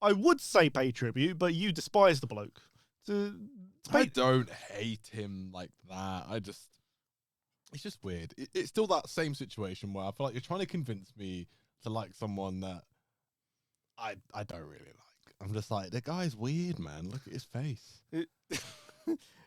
I would say pay tribute, but you despise the bloke. I don't hate him like that. It's just weird. It's still that same situation where I feel like you're trying to convince me to like someone that I don't really like. I'm just like, the guy's weird, man. Look at his face.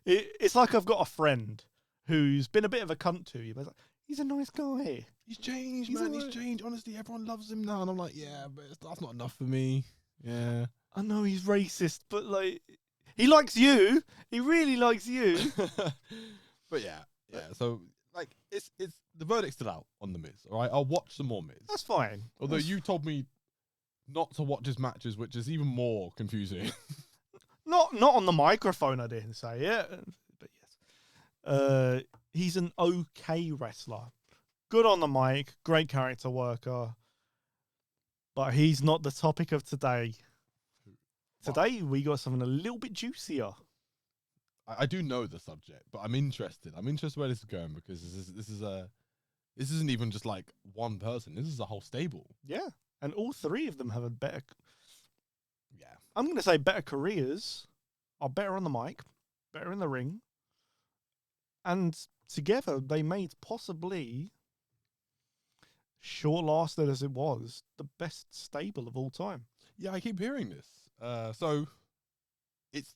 It's like I've got a friend who's been a bit of a cunt to you, but he's a nice guy. He's changed, man. He's changed. Honestly, everyone loves him now. And I'm like, yeah, but that's not enough for me. Yeah. I know he's racist, but like, he likes you. He really likes you. But yeah. So like, it's the verdict's still out on the Miz. All right, I'll watch some more Miz. That's fine. Although you told me not to watch his matches, which is even more confusing. Not on the microphone, I didn't say it, but yes. He's an okay wrestler. Good on the mic, great character worker. But he's not the topic of today. Today, we got something a little bit juicier. I do know the subject, but I'm interested. I'm interested where this is going because this isn't even just like one person. This is a whole stable. Yeah, and all three of them have a better... Yeah. I'm going to say better careers, are better on the mic, better in the ring, and together they made possibly, short-lasted as it was, the best stable of all time. Yeah, I keep hearing this. So it's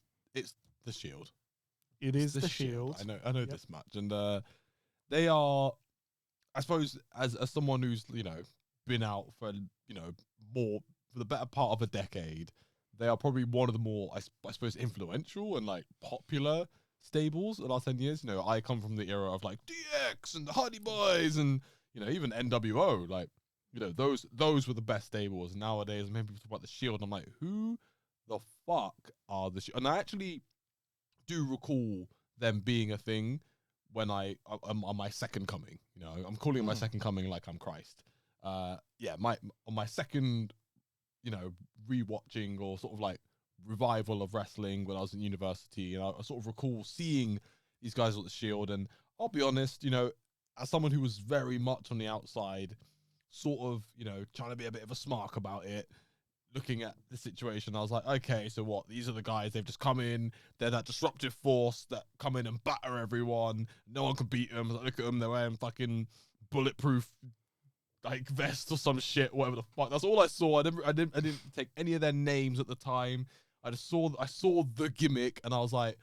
the Shield. It is the Shield. I know this much, and they are, I suppose, as someone who's been out for more for the better part of a decade. They are probably one of the more, I suppose, influential and like popular stables in the last 10 years. I come from the era of like DX and the Hardy Boys and, even NWO. Like, those were the best stables. Nowadays, maybe people talk about the Shield. I'm like, who the fuck are the Shield? And I actually do recall them being a thing when I'm on my second coming. I'm calling it my second coming like I'm Christ. On my second, rewatching or sort of like revival of wrestling when I was in university, and I sort of recall seeing these guys at the Shield. And I'll be honest, as someone who was very much on the outside, sort of, trying to be a bit of a smark about it, looking at the situation, I was like, okay, so what? These are the guys, they've just come in, they're that disruptive force that come in and batter everyone. No one can beat them. Like, look at them, they're wearing fucking bulletproof like vest or some shit, whatever the fuck. That's all I saw. I didn't take any of their names at the time. I saw the gimmick, and I was like,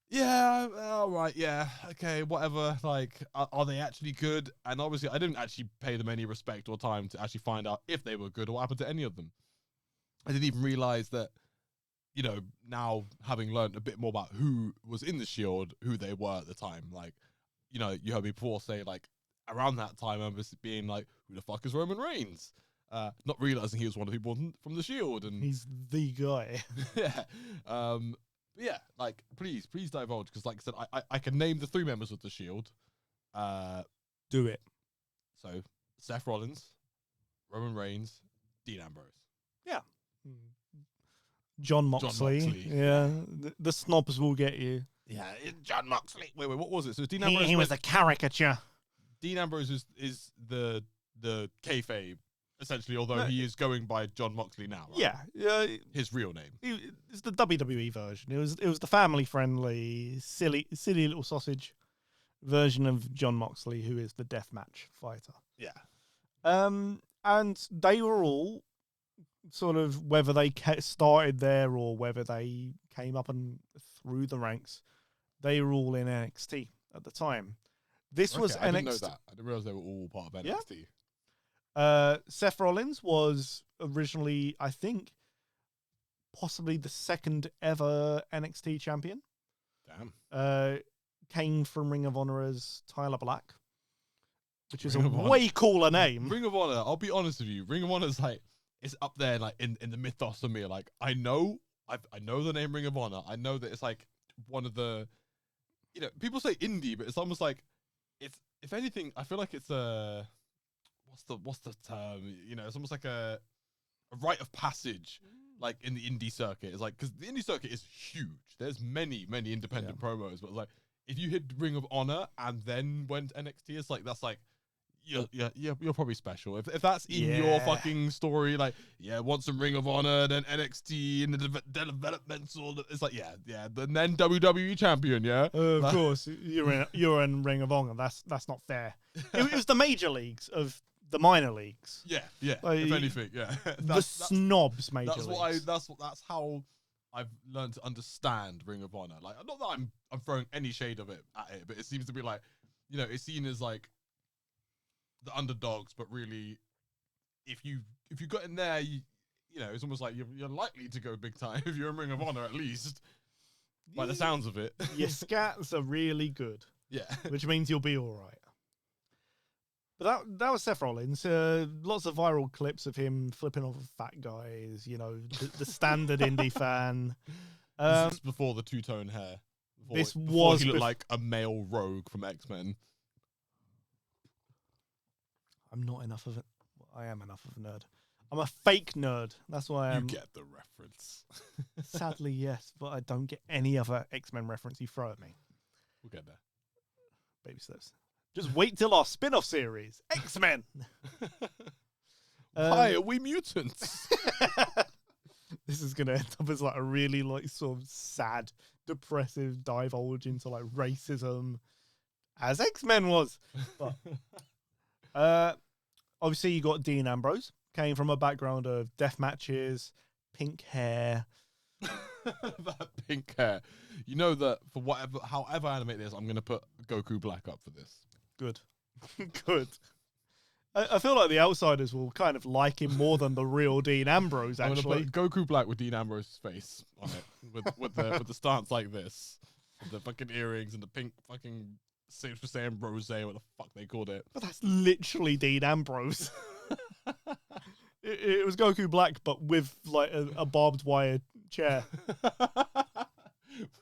yeah, all right, yeah, okay, whatever. Like, are they actually good? And obviously, I didn't actually pay them any respect or time to actually find out if they were good or what happened to any of them. I didn't even realize that, now having learned a bit more about who was in the Shield, who they were at the time. Like, you heard me before say, like, around that time, I remember being like, who the fuck is Roman Reigns? Not realizing he was one of the people from the Shield. And he's the guy. yeah. But yeah, like, please divulge, because like I said, I can name the three members of the Shield. Do it. So, Seth Rollins, Roman Reigns, Dean Ambrose. Yeah. John Moxley. Yeah. The snobs will get you. Yeah, John Moxley. Wait, what was it? So Dean Ambrose. He was a caricature. Dean Ambrose is the kayfabe, essentially, although he is going by John Moxley now. Right? Yeah, his real name. It's the WWE version. It was the family friendly, silly little sausage version of John Moxley, who is the deathmatch fighter. Yeah. And they were all sort of, whether they started there or whether they came up and through the ranks, they were all in NXT at the time. This was NXT. I didn't know that. I didn't realize they were all part of NXT. Yeah. Seth Rollins was originally, I think, possibly the second ever NXT champion. Damn. Came from Ring of Honor as Tyler Black, which is a way cooler name. Ring of Honor, I'll be honest with you, Ring of Honor is like, it's up there like in the mythos for me. Like, I know the name Ring of Honor. I know that it's like one of the, people say indie, but it's almost like, it's, if anything, I feel like it's a, what's the term? It's almost like a rite of passage, like in the indie circuit. It's like, because the indie circuit is huge. There's many independent promos, but like, if you hit Ring of Honor and then went NXT, it's like, that's like, you're probably special. If that's in your Yeah. fucking story, like, want some Ring of Honor, then NXT and the developmental. It's like, then WWE champion, yeah. Of course, you're in Ring of Honor. That's not fair. It was the major leagues of the minor leagues. Yeah. Like, If anything, yeah. The snobs major That's leagues. that's how I've learned to understand Ring of Honor. Like, not that I'm throwing any shade of it at it, but it seems to be like, it's seen as like the underdogs, but really, if you got in there, it's almost like you're likely to go big time if you're in Ring of Honor, at least by the sounds of it. Your scats are really good, Yeah. which means you'll be all right. But that was Seth Rollins. Lots of viral clips of him flipping off of fat guys. The standard indie fan. This is before the two-tone hair. Before he looked like a male rogue from X-Men. I'm not enough of it. I am enough of a nerd. I'm a fake nerd. That's why I am. You get the reference. Sadly, yes, but I don't get any other X-Men reference you throw at me. We'll get there. Baby steps. Just wait till our spin-off series, X-Men. Why are we mutants? This is going to end up as like a really like sort of sad, depressive divulge into like racism, as X-Men was. But obviously you got Dean Ambrose, came from a background of death matches, pink hair. That pink hair. You know that for however I animate this, I'm going to put Goku Black up for this. Good. Good. I feel like the outsiders will kind of like him more than the real Dean Ambrose, I'm actually. going to put Goku Black with Dean Ambrose's face on it, with the stance like this, with the fucking earrings and the pink fucking Super Saiyan Rose, what the fuck they called it. But that's literally Dean Ambrose. It was Goku Black, but with like a barbed wire chair.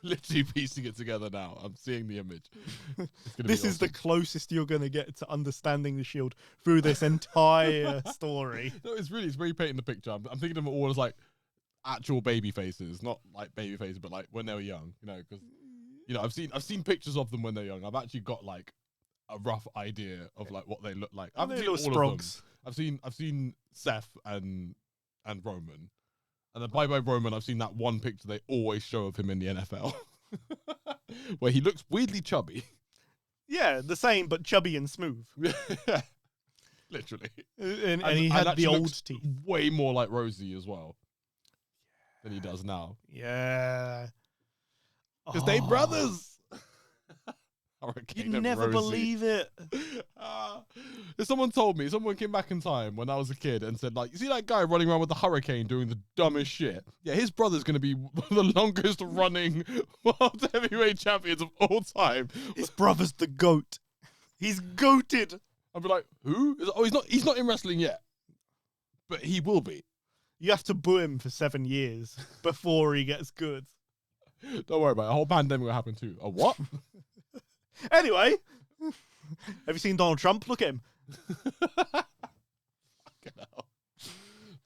Literally piecing it together now. I'm seeing the image. This is the closest you're going to get to understanding the Shield through this entire story. No, it's very painting the picture. I'm thinking of them all as like actual baby faces, not like baby faces, but like when they were young. Because I've seen pictures of them when they're young. I've actually got like a rough idea of like what they look like. I haven't seen all Sprogs. of them. I've seen Seth and Roman. And then by Roman, I've seen that one picture they always show of him in the NFL, where he looks weirdly chubby. Yeah, the same, but chubby and smooth. Literally. And he had the old teeth. Way more like Rosie as well than he does now. Yeah. Because they brothers. You'd never believe it. If someone came back in time when I was a kid and said, like, you see that guy running around with the hurricane doing the dumbest shit? Yeah, his brother's going to be one of the longest running world heavyweight champions of all time. His brother's the GOAT. He's goated. I'd be like, who? He's not in wrestling yet. But he will be. You have to boo him for 7 years before he gets good. Don't worry about it. A whole pandemic will happen too. A what? Anyway, have you seen Donald Trump? Look at him.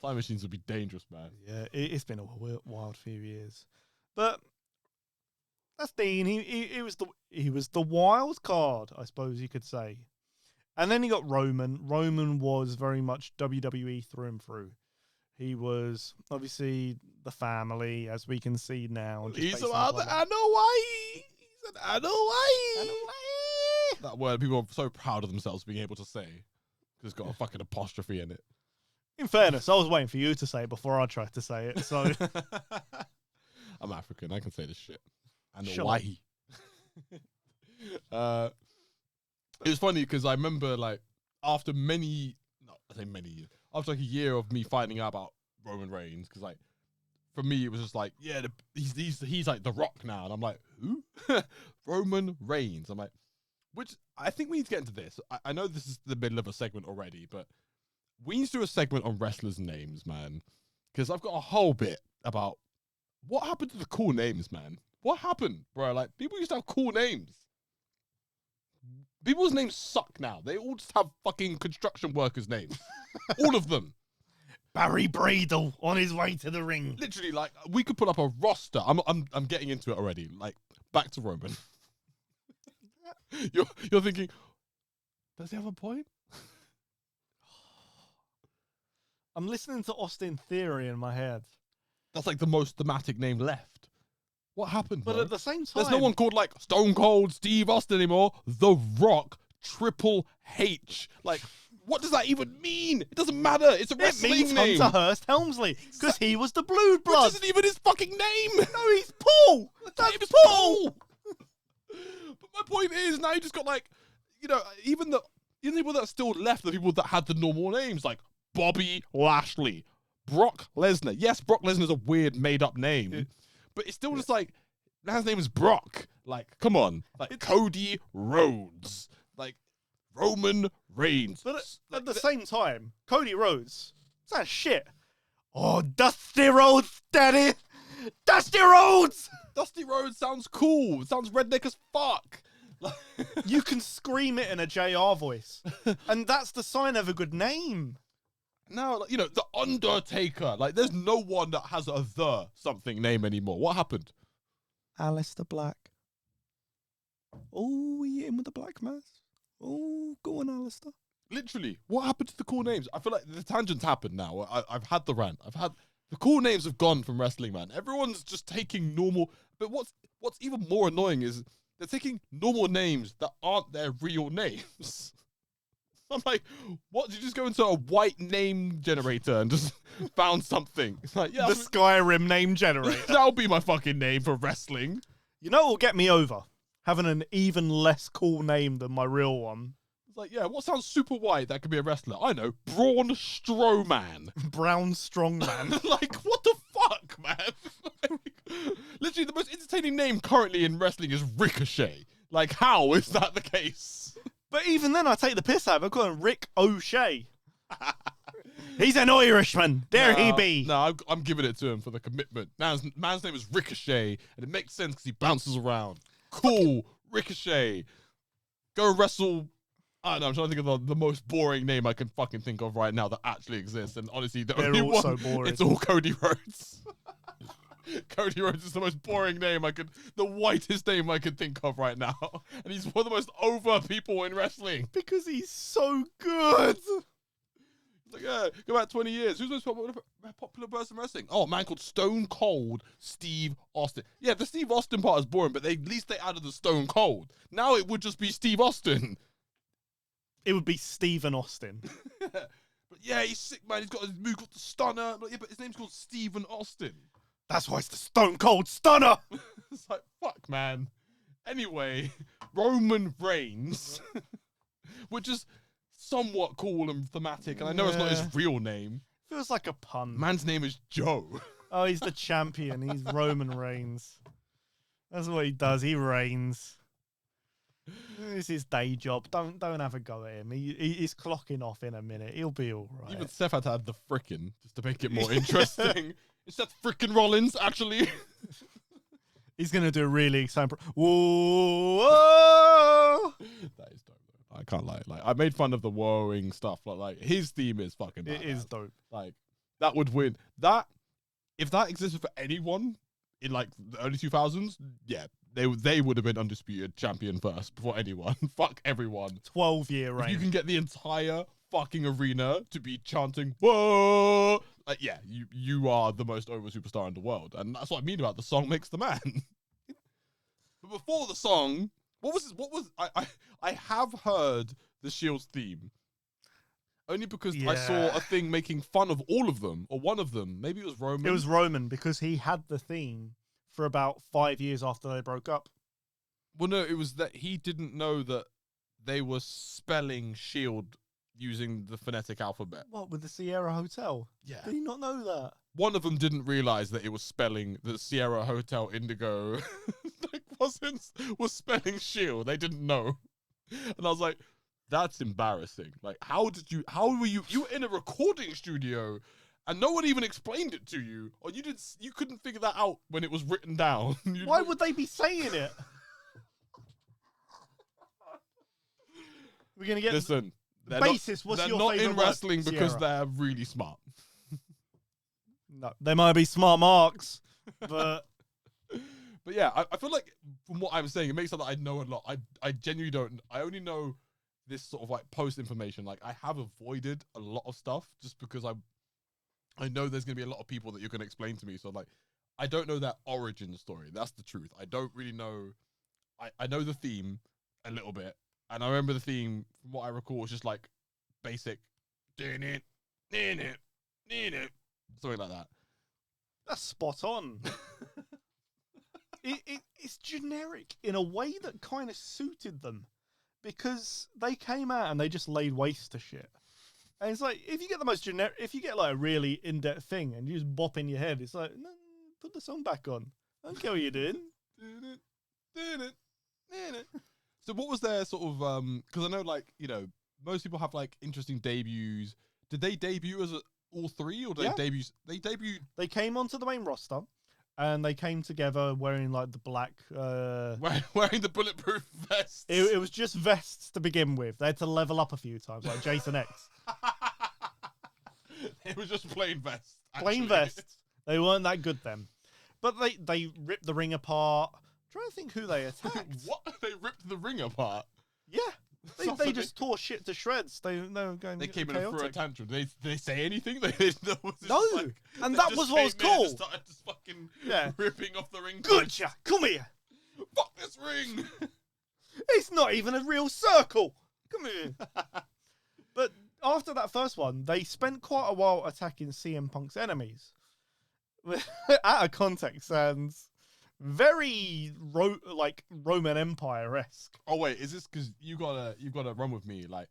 Time machines would be dangerous, man. Yeah, it's been a wild few years, but that's Dean. He was the wild card, I suppose you could say. And then you got Roman. Roman was very much WWE through and through. He was obviously the family, as we can see now. He's about the Anoa'i. He's an Anoa'i. That word people are so proud of themselves being able to say. Because it's got a fucking apostrophe in it. In fairness, I was waiting for you to say it before I tried to say it. So I'm African. I can say this shit. Anoa'i. It was funny because I remember like after after like a year of me finding out about Roman Reigns, because like for me it was just like, yeah, he's like The Rock now, and I'm like, who? Roman Reigns. I'm like, which I think we need to get into this. I know this is the middle of a segment already, but we need to do a segment on wrestlers' names, man, because I've got a whole bit about what happened to the cool names, man. What happened, bro? Like, people used to have cool names. People's names suck now. They all just have fucking construction workers' names. All of them. Barry Bradle on his way to the ring. Literally, like, we could put up a roster. I'm getting into it already. Like, back to Roman. You're thinking, does he have a point? I'm listening to Austin Theory in my head. That's like the most thematic name left. What happened? But bro? at the same time, There's no one called like Stone Cold Steve Austin anymore. The Rock Triple H. Like, what does that even mean? It doesn't matter. It's a it wrestling means name. Hunter Hearst Helmsley because he was the Blue Blood. Which isn't even his fucking name. No, he's Paul. That's His name is Paul. But my point is, now you just got like, even the people that are still left, the people that had the normal names, like Bobby Lashley, Brock Lesnar. Yes, Brock Lesnar is a weird made-up name, but it's still just like, man's name is Brock. Like, come on. Like, Cody Rhodes. Like, Roman Reigns. But like, at the same time, Cody Rhodes, that's shit. Oh, Dusty Rhodes, daddy. Dusty Rhodes. Dusty Rhodes sounds cool. It sounds redneck as fuck. You can scream it in a JR voice. And that's the sign of a good name. No, like, The Undertaker. Like, there's no one that has a the something name anymore. What happened? Alistair Black. Oh, we hit him with the black mass. Oh, go on, Alistair. Literally, what happened to the cool names? I feel like the tangents happened now. I've had the rant. The cool names have gone from wrestling, man. Everyone's just taking normal. But what's even more annoying is they're taking normal names that aren't their real names. I'm like, what? Did you just go into a white name generator and just found something? It's like, yeah, The Skyrim name generator. that'll be my fucking name for wrestling. You know what will get me over? Having an even less cool name than my real one. It's like, yeah, what sounds super white that could be a wrestler? I know, Braun Strowman. Brown Strongman. Like, what the fuck, man? Literally, the most entertaining name currently in wrestling is Ricochet. Like, how is that the case? But even then, I take the piss out of him. I call him Rick O'Shea. He's an Irishman. Dare he be? No, I'm giving it to him for the commitment. Man's name is Ricochet, and it makes sense because he bounces around. Cool, Ricochet. Go wrestle. I don't know, I'm trying to think of the most boring name I can fucking think of right now that actually exists. And honestly, the They're only all one, so boring. it's all Cody Rhodes. Cody Rhodes is the most boring name the whitest name I could think of right now. And he's one of the most over people in wrestling. Because he's so good. It's like, yeah, go back 20 years. Who's the most popular person in wrestling? Oh, a man called Stone Cold Steve Austin. Yeah, the Steve Austin part is boring, but at least they added the Stone Cold. Now it would just be Steve Austin. It would be Stephen Austin. But yeah, he's sick, man. He's got his move called the Stunner. But yeah, but his name's called Stephen Austin. That's why it's the Stone Cold Stunner. It's like, fuck, man. Anyway, Roman Reigns, which is somewhat cool and thematic. And I know it's not his real name. Feels like a pun. Man's name is Joe. Oh, he's the champion. He's Roman Reigns. That's what he does. He reigns. It's his day job. Don't have a go at him. He's clocking off in a minute. He'll be all right. Even Seth had to add the frickin' just to make it more interesting. It's Seth frickin' Rollins, actually. He's gonna do a really exciting. Whoa! That is dope, though. I can't lie. Like, I made fun of the woeing stuff. Like his theme is fucking badass. It is dope. Like, that would win. If that existed for anyone in like the early 2000s, yeah, they would have been undisputed champion first before anyone. Fuck everyone. 12-year If reign. you can get the entire fucking arena to be chanting "Whoa!" Like, yeah, you are the most over superstar in the world, and that's what I mean about the song makes the man. But before the song, I have heard the Shield's theme. Only because I saw a thing making fun of all of them, or one of them. Maybe it was Roman. It was Roman because he had the theme for about 5 years after they broke up. Well, no, it was that he didn't know that they were spelling Shield using the phonetic alphabet. What, with the Sierra Hotel? Yeah. Did he not know that? One of them didn't realize that it was spelling the Sierra Hotel Indigo was spelling Shield. They didn't know. And I was like, that's embarrassing. Like, how were you were in a recording studio and no one even explained it to you, or you couldn't figure that out when it was written down. Why would they be saying it? We're gonna get Listen, basis. What's your not favorite in word? wrestling because Sierra. they're really smart. No, they might be smart marks, but But yeah, I feel like from what I'm saying, it makes it that I know a lot. I genuinely don't. I only know this sort of like post information. Like, I have avoided a lot of stuff just because I know there's gonna be a lot of people that you're gonna explain to me. So like, I don't know that origin story. That's the truth. I don't really know. I know the theme a little bit, and I remember the theme from what I recall was just like basic, something like that. That's spot on. It's generic in a way that kind of suited them, because they came out and they just laid waste to shit. And it's like, if you get the most generic, if you get like a really in-depth thing and you just bop in your head, it's like, no, put the song back on. I don't care what you're doing. So what was their sort of, because I know like, you know, most people have like interesting debuts. Did they debut as all three, or did they debut? They debuted. They came onto the main roster, and they came together wearing like the black, wearing the bulletproof vests. It was just vests to begin with. They had to level up a few times, like Jason X. It was just plain vests. Plain vests. They weren't that good then, but they ripped the ring apart. I'm trying to think who they attacked. What? They ripped the ring apart? Yeah. They just tore shit to shreds. They were going. They came in and threw a tantrum. Did they say anything? No, and that was what was cool. They started just fucking ripping off the ring. Gotcha. Come here. Fuck this ring. It's not even a real circle. Come here. But after that first one, they spent quite a while attacking CM Punk's enemies. Out of context, sounds very Roman Empire-esque. Oh wait, is this because you gotta run with me? Like,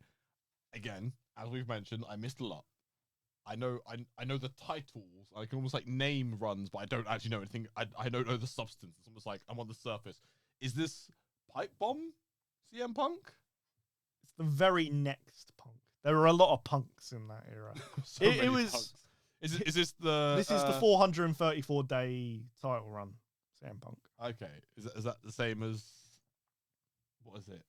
again, as we've mentioned, I missed a lot. I know the titles. I can almost like name runs, but I don't actually know anything. I don't know the substance. It's almost like I'm on the surface. Is this Pipe Bomb CM Punk? It's the very next Punk. There were a lot of punks in that era. It was. Punks. Is this the? This is the 434-day title run. CM Punk. Okay, is that the same as, what is it?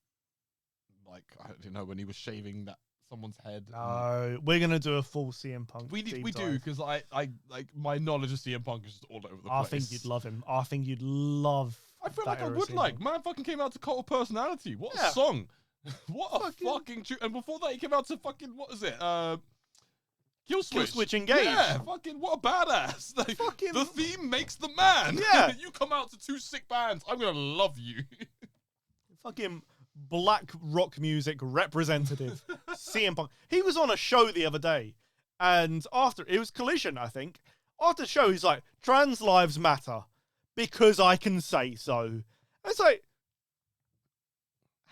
Like, I don't know, when he was shaving someone's head. No, we're gonna do a full CM Punk. We do, because I like my knowledge of CM Punk is just all over the place. I think you'd love him. I think you'd love. I feel like I would like. Man fucking came out to Cult of Personality. What a song! What a fucking tune! And before that, he came out to fucking, what is it? Kill Switch Engage. Yeah, fucking what a badass. Like, fucking... The theme makes the man. Yeah. You come out to two sick bands, I'm gonna love you. Fucking black rock music representative. CM Punk. He was on a show the other day, and after, it was Collision, I think. After the show, he's like, trans lives matter because I can say so. And it's like,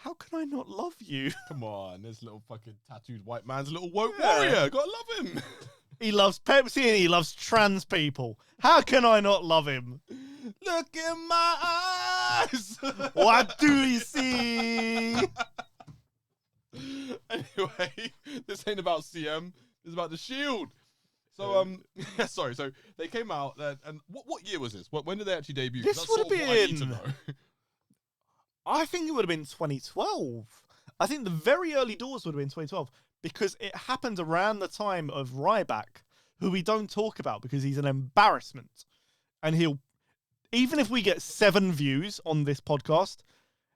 how can I not love you? Come on, this little fucking tattooed white man's a little woke warrior. Gotta love him. He loves Pepsi and he loves trans people. How can I not love him? Look in my eyes. What do you see? Anyway, this ain't about CM. This is about the Shield. So sorry. So they came out and what year was this? When did they actually debut? This would have been. I think it would have been 2012. I think the very early doors would have been 2012 because it happened around the time of Ryback, who we don't talk about because he's an embarrassment. And he'll, even if we get 7 views on this podcast,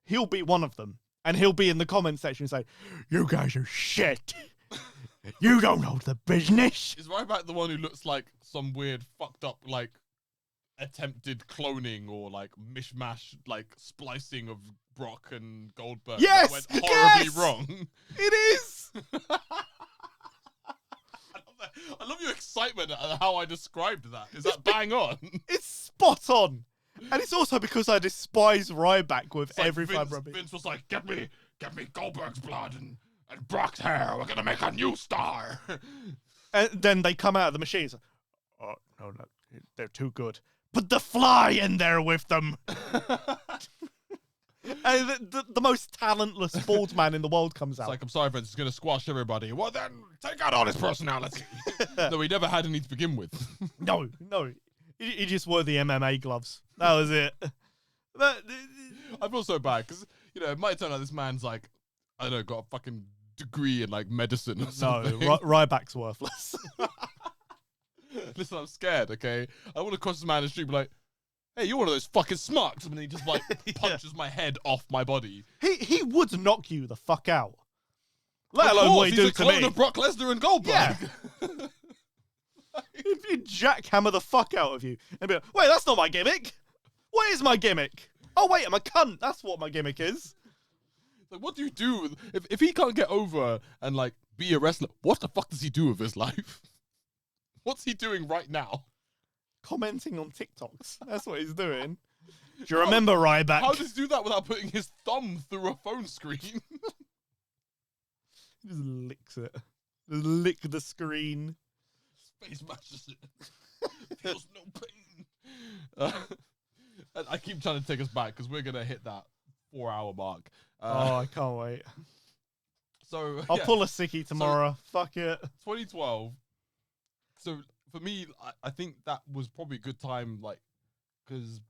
he'll be one of them. And he'll be in the comment section and say, "You guys are shit. You don't know the business." Is Ryback the one who looks like some weird fucked up like attempted cloning or like mishmash like splicing of Brock and Goldberg? Yes, that went horribly wrong. It is. I love your excitement at how I described that. Is that bang on? It's spot on. And it's also because I despise Ryback with like every fibre of me. Vince was like, get me Goldberg's blood and Brock's hair. We're gonna make a new star. And then they come out of the machines. Oh no, they're too good. Put the Fly in there with them. And the most talentless bald man in the world comes out. It's like, I'm sorry, Vince, it's going to squash everybody. Well, then, take out all his personality. No, he never had any to begin with. No. He just wore the MMA gloves. That was it. But I feel so bad, because, you know, it might turn out this man's, like, I don't know, got a fucking degree in, like, medicine or something. No, Ryback's worthless. Listen, I'm scared, okay? I want to cross this man in the street and be like, hey, you're one of those fucking smucks. And then he just like punches my head off my body. He would knock you the fuck out. Let alone what he do to me. He's a clone of Brock Lesnar and Goldberg. Yeah. If you jackhammer the fuck out of you and be like, wait, that's not my gimmick. What is my gimmick? Oh, wait, I'm a cunt. That's what my gimmick is. Like, what do you do if he can't get over and like be a wrestler? What the fuck does he do with his life? What's he doing right now? Commenting on TikToks. That's what he's doing. Do you remember Ryback? How does he do that without putting his thumb through a phone screen? He just licks it. Just lick the screen. Space mashes it. Feels no pain. I keep trying to take us back because we're gonna hit that 4-hour mark. I can't wait. So I'll pull a sickie tomorrow. Fuck it. 2012. So for me, I think that was probably a good time, like, because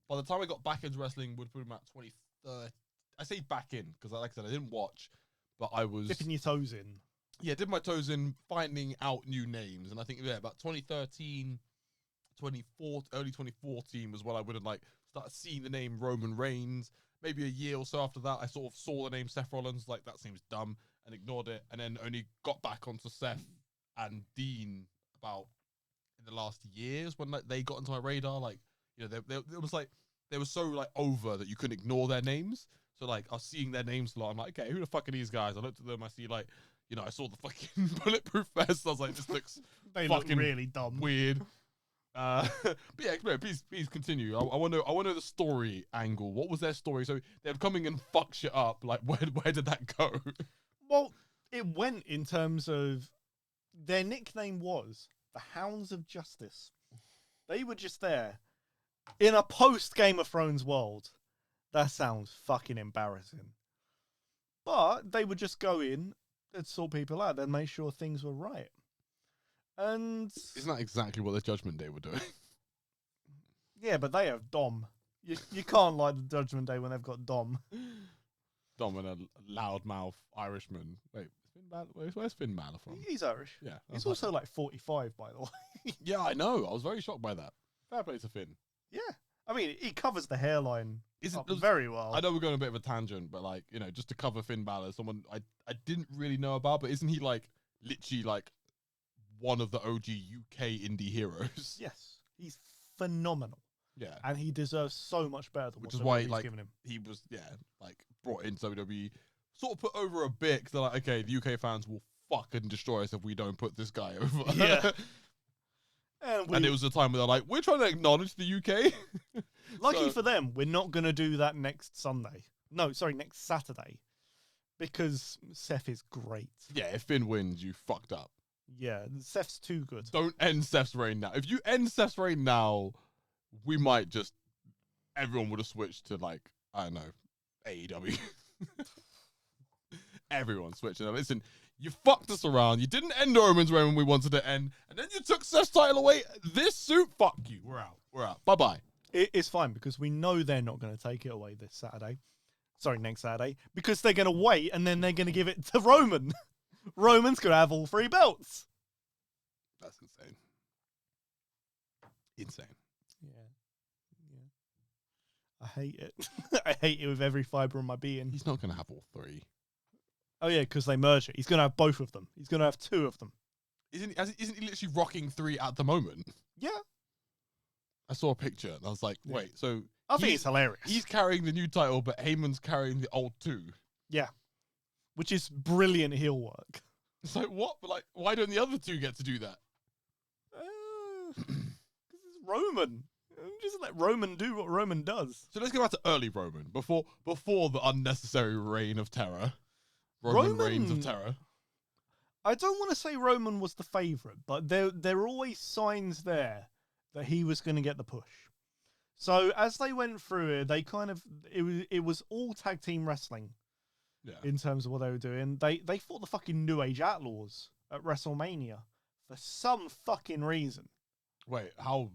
by the time I got back into wrestling, would put him at 2013. I say back in because, like I said, I didn't watch, but I was dipping your toes in. Yeah, dip my toes in, finding out new names, and I think about 2013, early 2014 was when I would have like started seeing the name Roman Reigns. Maybe a year or so after that, I sort of saw the name Seth Rollins, like that seems dumb, and ignored it, and then only got back onto Seth and Dean about in the last years when like they got into my radar. Like, you know, it was like they were so like over that you couldn't ignore their names. So like I was seeing their names a lot. I'm like, okay, who the fuck are these guys? I looked at them, I see like, you know, I saw the fucking Bulletproof vest. I was like, this looks they fucking look really dumb, weird. But yeah, no, please continue. I want to know the story angle. What was their story? So they're coming and fuck shit up. Like, where did that go? Well, it went in terms of their nickname was the Hounds of Justice. They were just there in a post Game of Thrones world. That sounds fucking embarrassing. But they would just go in and sort people out and make sure things were right. And isn't that exactly what the Judgment Day were doing? Yeah, but they have Dom. You can't like the Judgment Day when they've got Dom. Dom and a loudmouth Irishman. Wait, where's Finn Balor from? He's Irish. Yeah. He's also like 45, by the way. Yeah, I know. I was very shocked by that. Fair play to Finn. Yeah. I mean, he covers the hairline very well. I know we're going a bit of a tangent, but like, you know, just to cover Finn Balor, someone I didn't really know about, but isn't he like literally like one of the OG UK indie heroes? Yes. He's phenomenal. Yeah. And he deserves so much better than which what is why WWE's like given him. he was like brought into WWE, sort of put over a bit because they're like, okay, the UK fans will fucking destroy us if we don't put this guy over. Yeah. And it was a time where they're like, we're trying to acknowledge the UK. Lucky for them, we're not going to do that next Sunday. No, sorry, next Saturday. Because Seth is great. Yeah, if Finn wins, you fucked up. Yeah, Seth's too good. Don't end Seth's reign now. If you end Seth's reign now, we might just... Everyone would have switched to, like, I don't know, AEW. Everyone switched. And listen, you fucked us around. You didn't end Roman's reign when we wanted to end. And then you took Seth's title away. This suit, fuck you. We're out. We're out. Bye-bye. It's fine because we know they're not going to take it away this Saturday. Sorry, next Saturday. Because they're going to wait and then they're going to give it to Roman. Roman's going to have all 3 belts. That's insane. Insane. Yeah. I hate it. I hate it with every fibre of my being. He's not going to have all 3. Oh, yeah, because they merge it. He's going to have both of them. He's going to have 2 of them. Isn't he literally rocking 3 at the moment? Yeah. I saw a picture and I was like, wait, so... I think it's hilarious. He's carrying the new title, but Heyman's carrying the old 2. Yeah. Which is brilliant heel work. It's like, what? But like, why don't the other 2 get to do that? Because it's Roman. Just let Roman do what Roman does. So let's go back to early Roman, before the unnecessary reign of terror. Roman reigns of terror. I don't want to say Roman was the favourite, but there are always signs there that he was going to get the push. So as they went through it, they kind of it was all tag team wrestling. Yeah. In terms of what they were doing, they fought the fucking New Age Outlaws at WrestleMania for some fucking reason. Wait, how?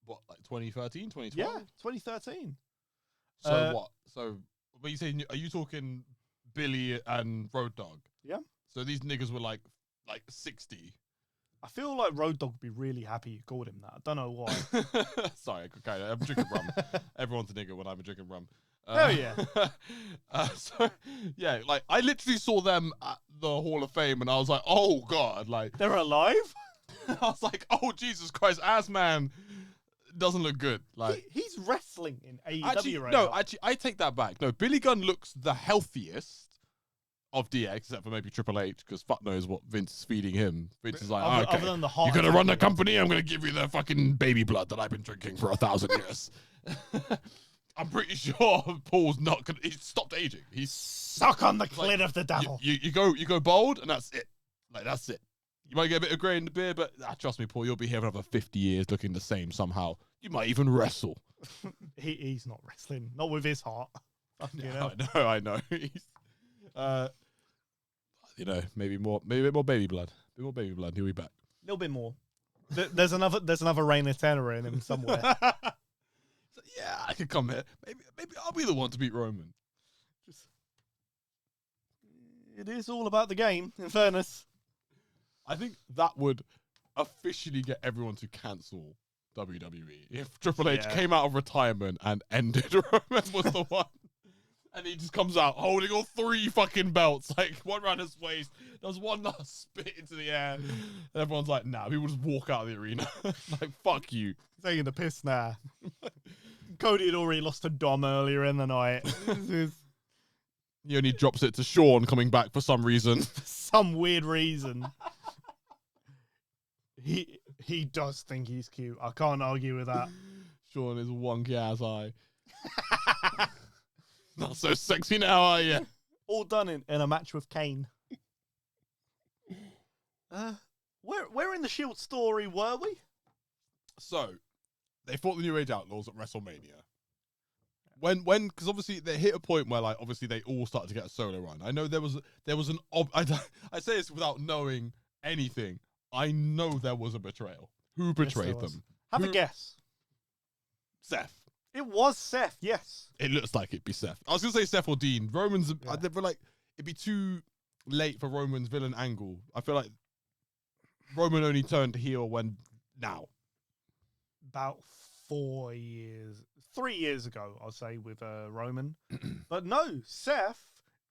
What, like 2013, 2012? Yeah, 2013. So what? So, but you say, are you talking Billy and Road Dogg? Yeah. So these niggas were like 60. I feel like Road Dogg would be really happy you called him that. I don't know why. Sorry, okay, I'm drinking rum. Everyone's a nigger when I'm drinking rum. Hell yeah. So, yeah, like, I literally saw them at the Hall of Fame and I was like, oh, God, like... They're alive? I was like, oh, Jesus Christ, Assman doesn't look good. Like, he's wrestling in AEW actually, right no, now. actually, I take that back. No, Billy Gunn looks the healthiest of DX, except for maybe Triple H, because fuck knows what Vince is feeding him. Vince is like, okay, other than the heart you're gonna attack run the he got. company. I'm gonna give you the fucking baby blood that I've been drinking for 1,000 years. I'm pretty sure Paul's not gonna. He's stopped aging. He's Suck on the clit like, of the devil. You go bold, and that's it. Like, that's it. You might get a bit of grey in the beard, but trust me, Paul, you'll be here for another 50 years looking the same somehow. You might even wrestle. He's not wrestling, not with his heart. Yeah, I know. He's, maybe a bit more baby blood. A bit more baby blood. He'll be back. A little bit more. There's another Reign of Terror in him somewhere. So, yeah, I could come here. Maybe I'll be the one to beat Roman. It is all about the game, in fairness. I think that would officially get everyone to cancel WWE. If Triple H came out of retirement and ended Roman was the one. And he just comes out holding all 3 fucking belts, like one around his waist, does one last spit into the air. And everyone's like, nah, people just walk out of the arena. Like, fuck you. Taking the piss now. Cody had already lost to Dom earlier in the night. He only drops it to Sean coming back for some reason. For some weird reason. He does think he's cute. I can't argue with that. Sean is wonky ass eye. Not so sexy now, are you? All done in a match with Kane. Where in the Shield story were we? So, they fought the New Age Outlaws at WrestleMania. When, because obviously they hit a point where, like, obviously they all started to get a solo run. I know there was an I say this without knowing anything. I know there was a betrayal. Who betrayed them? Have a guess. Seth. It was Seth, yes. It looks like it'd be Seth. I was going to say Seth or Dean. Roman's, they were like, it'd be too late for Roman's villain angle. I feel like Roman only turned heel when, now. About 3 years ago, I'll say, with Roman. But no, Seth,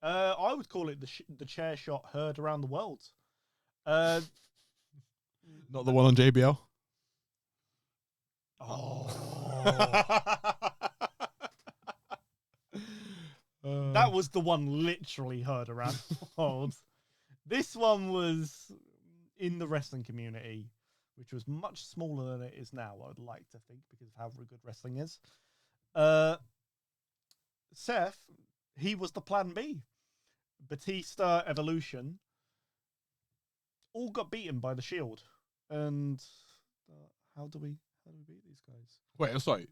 I would call it the chair shot heard around the world. Not the one on JBL? Oh. That was the one literally heard around the world. This one was in the wrestling community, which was much smaller than it is now, I would like to think, because of how good wrestling is. Seth, he was the plan B. Batista, Evolution, all got beaten by the Shield. And how do we beat these guys? Wait, I'm sorry.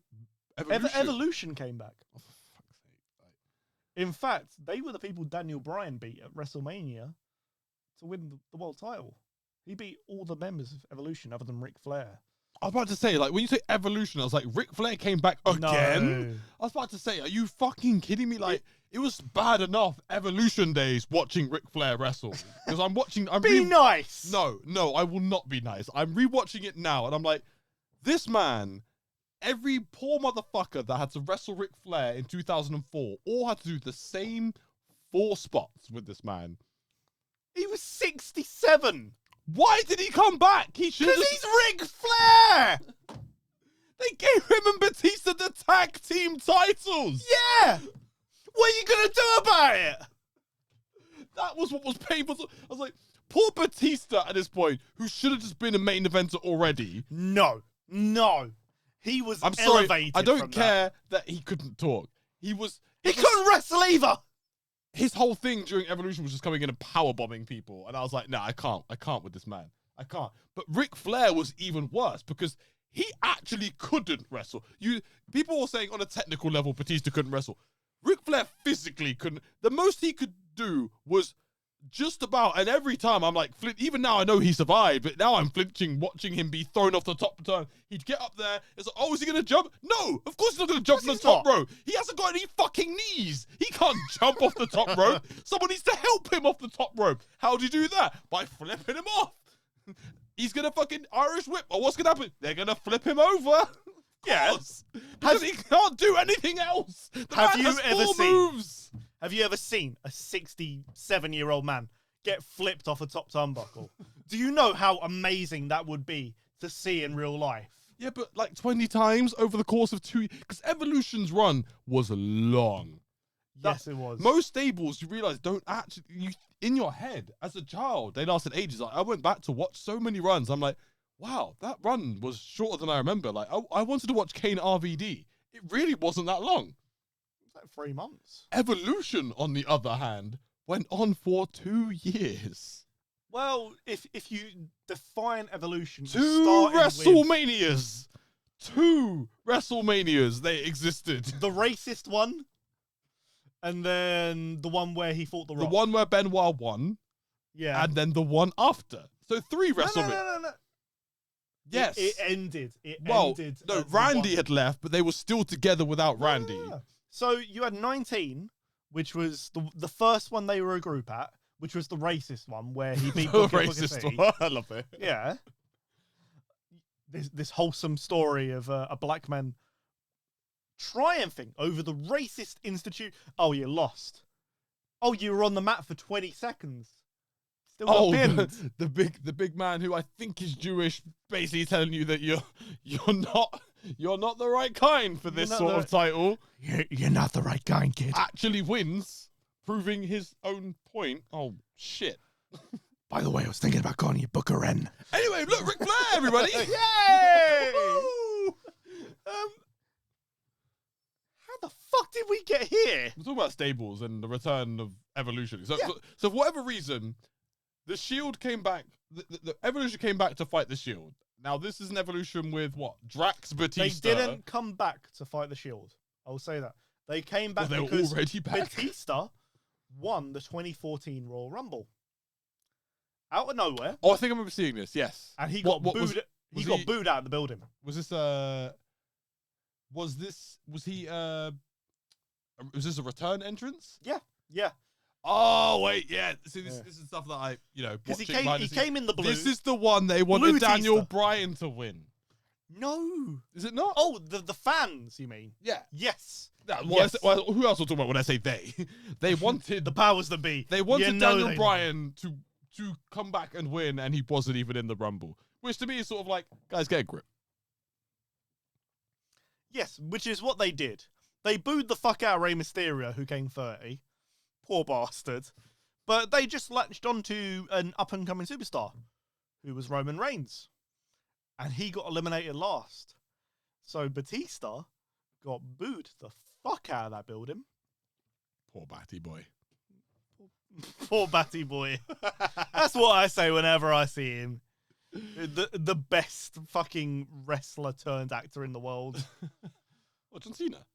Evolution came back. Oh, for fuck's sake. In fact, they were the people Daniel Bryan beat at WrestleMania to win the world title. He beat all the members of Evolution other than Ric Flair. I was about to say, like, when you say Evolution, I was like, Ric Flair came back again? No. I was about to say, are you fucking kidding me? Like, it was bad enough Evolution days watching Ric Flair wrestle. Because Be nice! No, I will not be nice. I'm rewatching it now, and I'm like, this man, every poor motherfucker that had to wrestle Ric Flair in 2004 all had to do the same 4 spots with this man. He was 67! Why did he come back? He should. Because he's Ric Flair! They gave him and Batista the tag team titles! Yeah! What are you going to do about it? That was what was painful. I was like, poor Batista at this point, who should have just been a main eventer already. No. He was I'm sorry, elevated. I don't care that he couldn't talk. He couldn't wrestle either! His whole thing during Evolution was just coming in and powerbombing people. And I was like, nah, I can't with this man. I can't. But Ric Flair was even worse because he actually couldn't wrestle. People were saying on a technical level, Batista couldn't wrestle. Ric Flair physically couldn't. The most he could do was just about, and every time I'm like, even now I know he survived, but now I'm flinching watching him be thrown off the top turn. He'd get up there, it's like, oh, is he going to jump? No, of course he's not going to jump from the top rope. He hasn't got any fucking knees. He can't jump off the top rope. Someone needs to help him off the top rope. How do you do that? By flipping him off. He's going to fucking Irish whip. Or what's going to happen? They're going to flip him over. Yes. Because he can't do anything else. Have you ever seen a 67-year-old man get flipped off a top turnbuckle. Do you know how amazing that would be to see in real life? Yeah, but like 20 times over the course of 2 years. Because Evolution's run was long. Yes, it was. Most stables, you realize, don't actually... in your head, as a child, they lasted ages. Like, I went back to watch so many runs. I'm like, wow, that run was shorter than I remember. Like, I wanted to watch Kane RVD. It really wasn't that long. It's like 3 months. Evolution, on the other hand, went on for 2 years. Well, if you define Evolution... 2 WrestleManias! 2 WrestleManias, they existed. The racist one, and then the one where he fought The Rock. The one where Benoit won. Yeah. And then the one after. So 3 WrestleManias. No. Yes. It ended. No, Randy had left, but they were still together without Randy. Yeah. So you had 19, which was the first one they were a group at, which was the racist one where he beat The Booker racist T. one. I love it. Yeah. This wholesome story of a black man triumphing over the racist institute. Oh, you lost. Oh, you were on the mat for 20 seconds. Still got pinned. The big man who I think is Jewish, basically telling you that you're not the right kind for this sort of title. You're not the right kind, kid. Actually wins, proving his own point. Oh shit. By the way, I was thinking about calling you Booker N. Anyway, look, Ric Flair, everybody! Yay! How the fuck did we get here? We're talking about stables and the return of Evolution. So, Yeah. so for whatever reason, the Shield came back. The Evolution came back to fight the Shield. Now, this is an Evolution with what? Drax, Batista. They didn't come back to fight the Shield. I will say that. They came back Well, they were because already back. Batista won the 2014 Royal Rumble. Out of nowhere. Oh, I think I remember seeing this. Yes, And he got booed. was He got he- booed out of the building. was this a return entrance? Yeah. Oh wait, yeah. See, this Yeah. this is stuff that I Because he watching came. behind He the scenes. came in the blue. This is the one they wanted Daniel Blue-tista. Bryan to win. No. Is it not? Oh, the fans. You mean? Yeah. Yes. Well, Yes. who else will talk about when I say they? They wanted The powers that be. They wanted You know Daniel they- Bryan to come back and win, and he wasn't even in the Rumble. Which to me is sort of like, guys, get a grip. Yes, which is what they did. They booed the fuck out of Rey Mysterio, who came 30. Poor bastard. But they just latched onto an up-and-coming superstar, who was Roman Reigns. And he got eliminated last. So Batista got booed the fuck out of that building. Poor Batty boy. Poor Batty boy. That's what I say whenever I see him. The best fucking wrestler turned actor in the world. What, John Cena?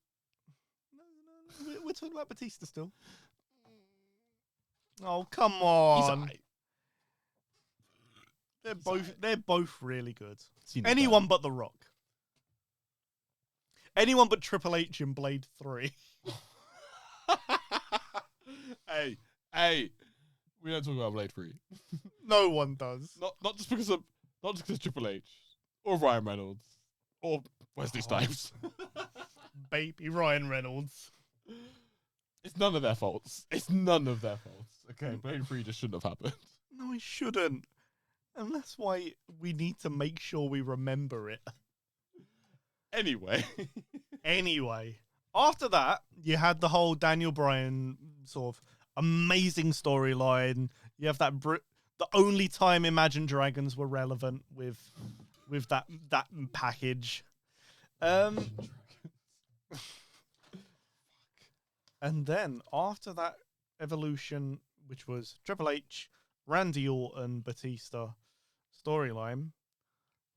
No, we're talking about Batista still. Oh, come He's on. alright. They're both really good. Cena's Anyone but The Rock. Anyone but Triple H in Blade 3. Hey, we don't talk about Blade 3. No one does. Not just because of Triple H or Ryan Reynolds or Wesley Snipes. Baby Ryan Reynolds. It's none of their faults. Okay, Blade 3 just shouldn't have happened. No, it shouldn't. And that's why we need to make sure we remember it. Anyway, After that, you had the whole Daniel Bryan sort of amazing storyline. You have that the only time Imagine Dragons were relevant with that package. And then after that Evolution, which was Triple H, Randy Orton, Batista storyline,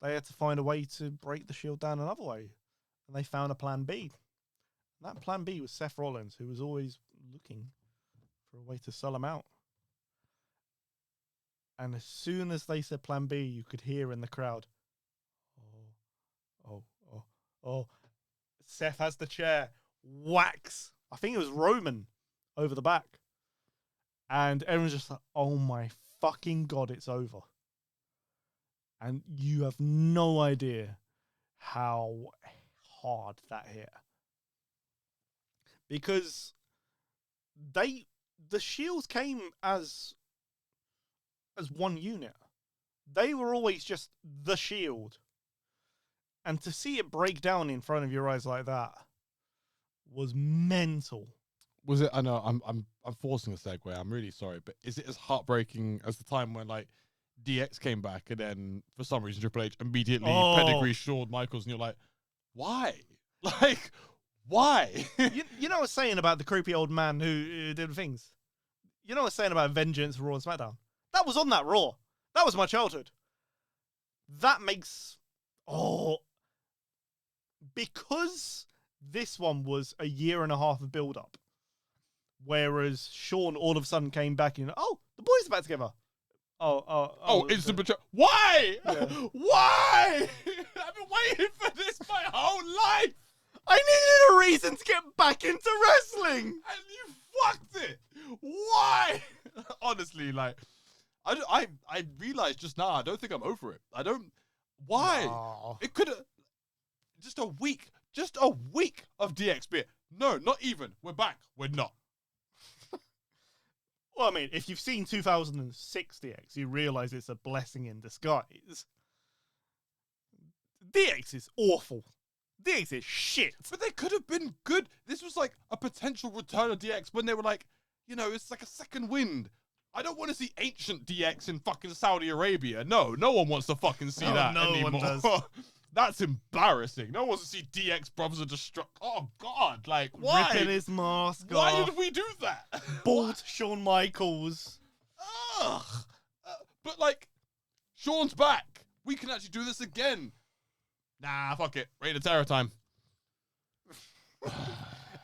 they had to find a way to break the Shield down another way. And they found a plan B. And that plan B was Seth Rollins, who was always looking for a way to sell him out. And as soon as they said plan B, you could hear in the crowd, oh. Seth has the chair. Whacks. I think it was Roman over the back. And everyone's just like, oh my fucking God, it's over. And you have no idea how hard that hit. Because the Shields came as as one unit. They were always just the Shield. And to see it break down in front of your eyes like that was mental. Was it? I know I'm forcing a segue. I'm really sorry, but is it as heartbreaking as the time when like DX came back and then for some reason Triple H immediately pedigree Shawn Michaels and you're like, why? Like, why? you know what I was saying about the creepy old man who did things? You know what I was saying about Vengeance, Raw and SmackDown? That was on that Raw. That was my childhood. That makes... because this one was a year and a half of build-up, whereas Shawn all of a sudden came back and, the boys are back together. Instant betrayal. Why? Yeah. Why? I've been waiting for this my whole life. I needed a reason to get back into wrestling. And you fucked it. Why? Honestly, like, I realized just now, I don't think I'm over it. I don't. Why? No. It could have. Just a week of DX. No, not even. We're back. We're not. Well, I mean, if you've seen 2006 DX, you realize it's a blessing in disguise. DX is awful. DX is shit. But they could have been good. This was like a potential return of DX when they were like, it's like a second wind. I don't want to see ancient DX in fucking Saudi Arabia. No one wants to fucking see that anymore. One does. That's embarrassing. No one wants to see DX Brothers of Destruction. Oh, God. Like, why? Ripping his mask Why off. did we do that? Bald Shawn Michaels. Ugh. But, like, Shawn's back. We can actually do this again. Nah, fuck it. Reign of Terror time.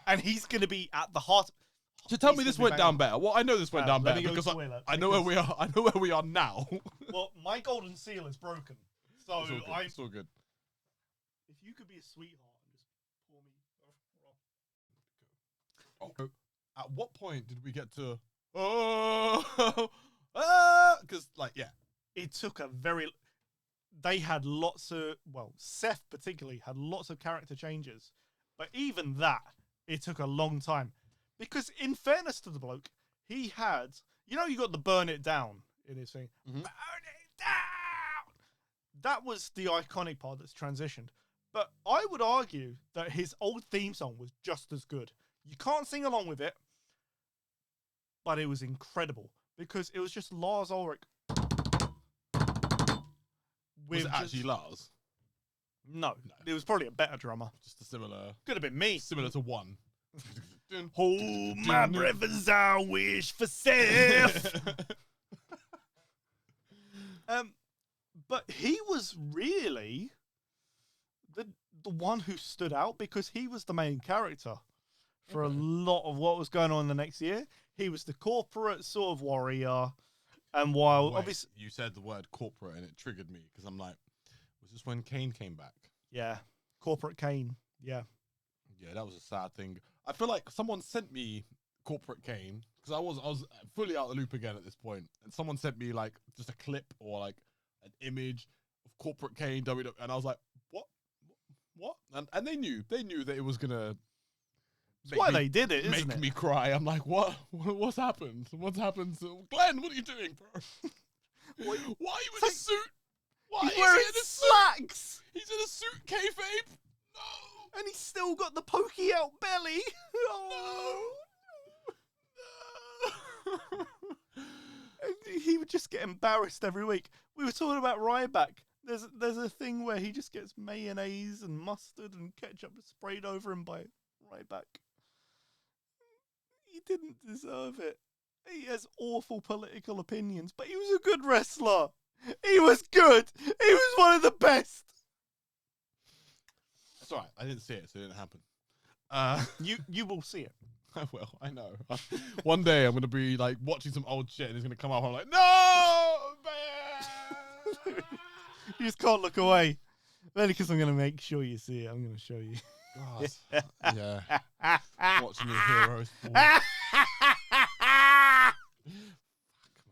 And he's going to be at the heart. So tell me this went down better. Well, I know this went down better because I know where we are. I know where we are now. Well, my golden seal is broken. So it's all good. If you could be a sweetheart and just pour me. At what point did we get to? Because it took a very. They had lots of Seth particularly had lots of character changes, but even that it took a long time because, in fairness to the bloke, he had you got the burn it down in his thing. Mm-hmm. Burn it down. That was the iconic part that's transitioned. But I would argue that his old theme song was just as good. You can't sing along with it, but it was incredible because it was just Lars Ulrich. Was it actually Lars? No, it was probably a better drummer. Just a similar... Could have been me. Similar to one. Hold my breath as I wish for Seth. But he was really the one who stood out because he was the main character for a lot of what was going on the next year. He was the corporate sort of warrior. And while obviously you said the word corporate and it triggered me because I'm like, was this when Kane came back? Yeah. Corporate Kane. Yeah. Yeah, that was a sad thing. I feel like someone sent me Corporate Kane because I was fully out of the loop again at this point, and someone sent me like just a clip or like an image of Corporate Kane WWE, and I was like, what? And they knew that it was gonna. That's why they did it, isn't it? Make me cry. I'm like, what's happened? What's happened? Glenn, what are you doing, bro? Why are you in a suit? Why he's wearing slacks? He's in a suit, kayfabe. No. And he's still got the pokey out belly. Oh. No. And he would just get embarrassed every week. We were talking about Ryback. There's a thing where he just gets mayonnaise and mustard and ketchup sprayed over him by Ryback. He didn't deserve it. He has awful political opinions, but he was a good wrestler. He was good. He was one of the best. That's all right. I didn't see it, so it didn't happen. You will see it. I will. I know. One day I'm gonna be like watching some old shit, and it's gonna come up. I'm like, no, man. You just can't look away. Only because I'm gonna make sure you see it. I'm gonna show you. God. Yeah. Watching your heroes fall. Fuck,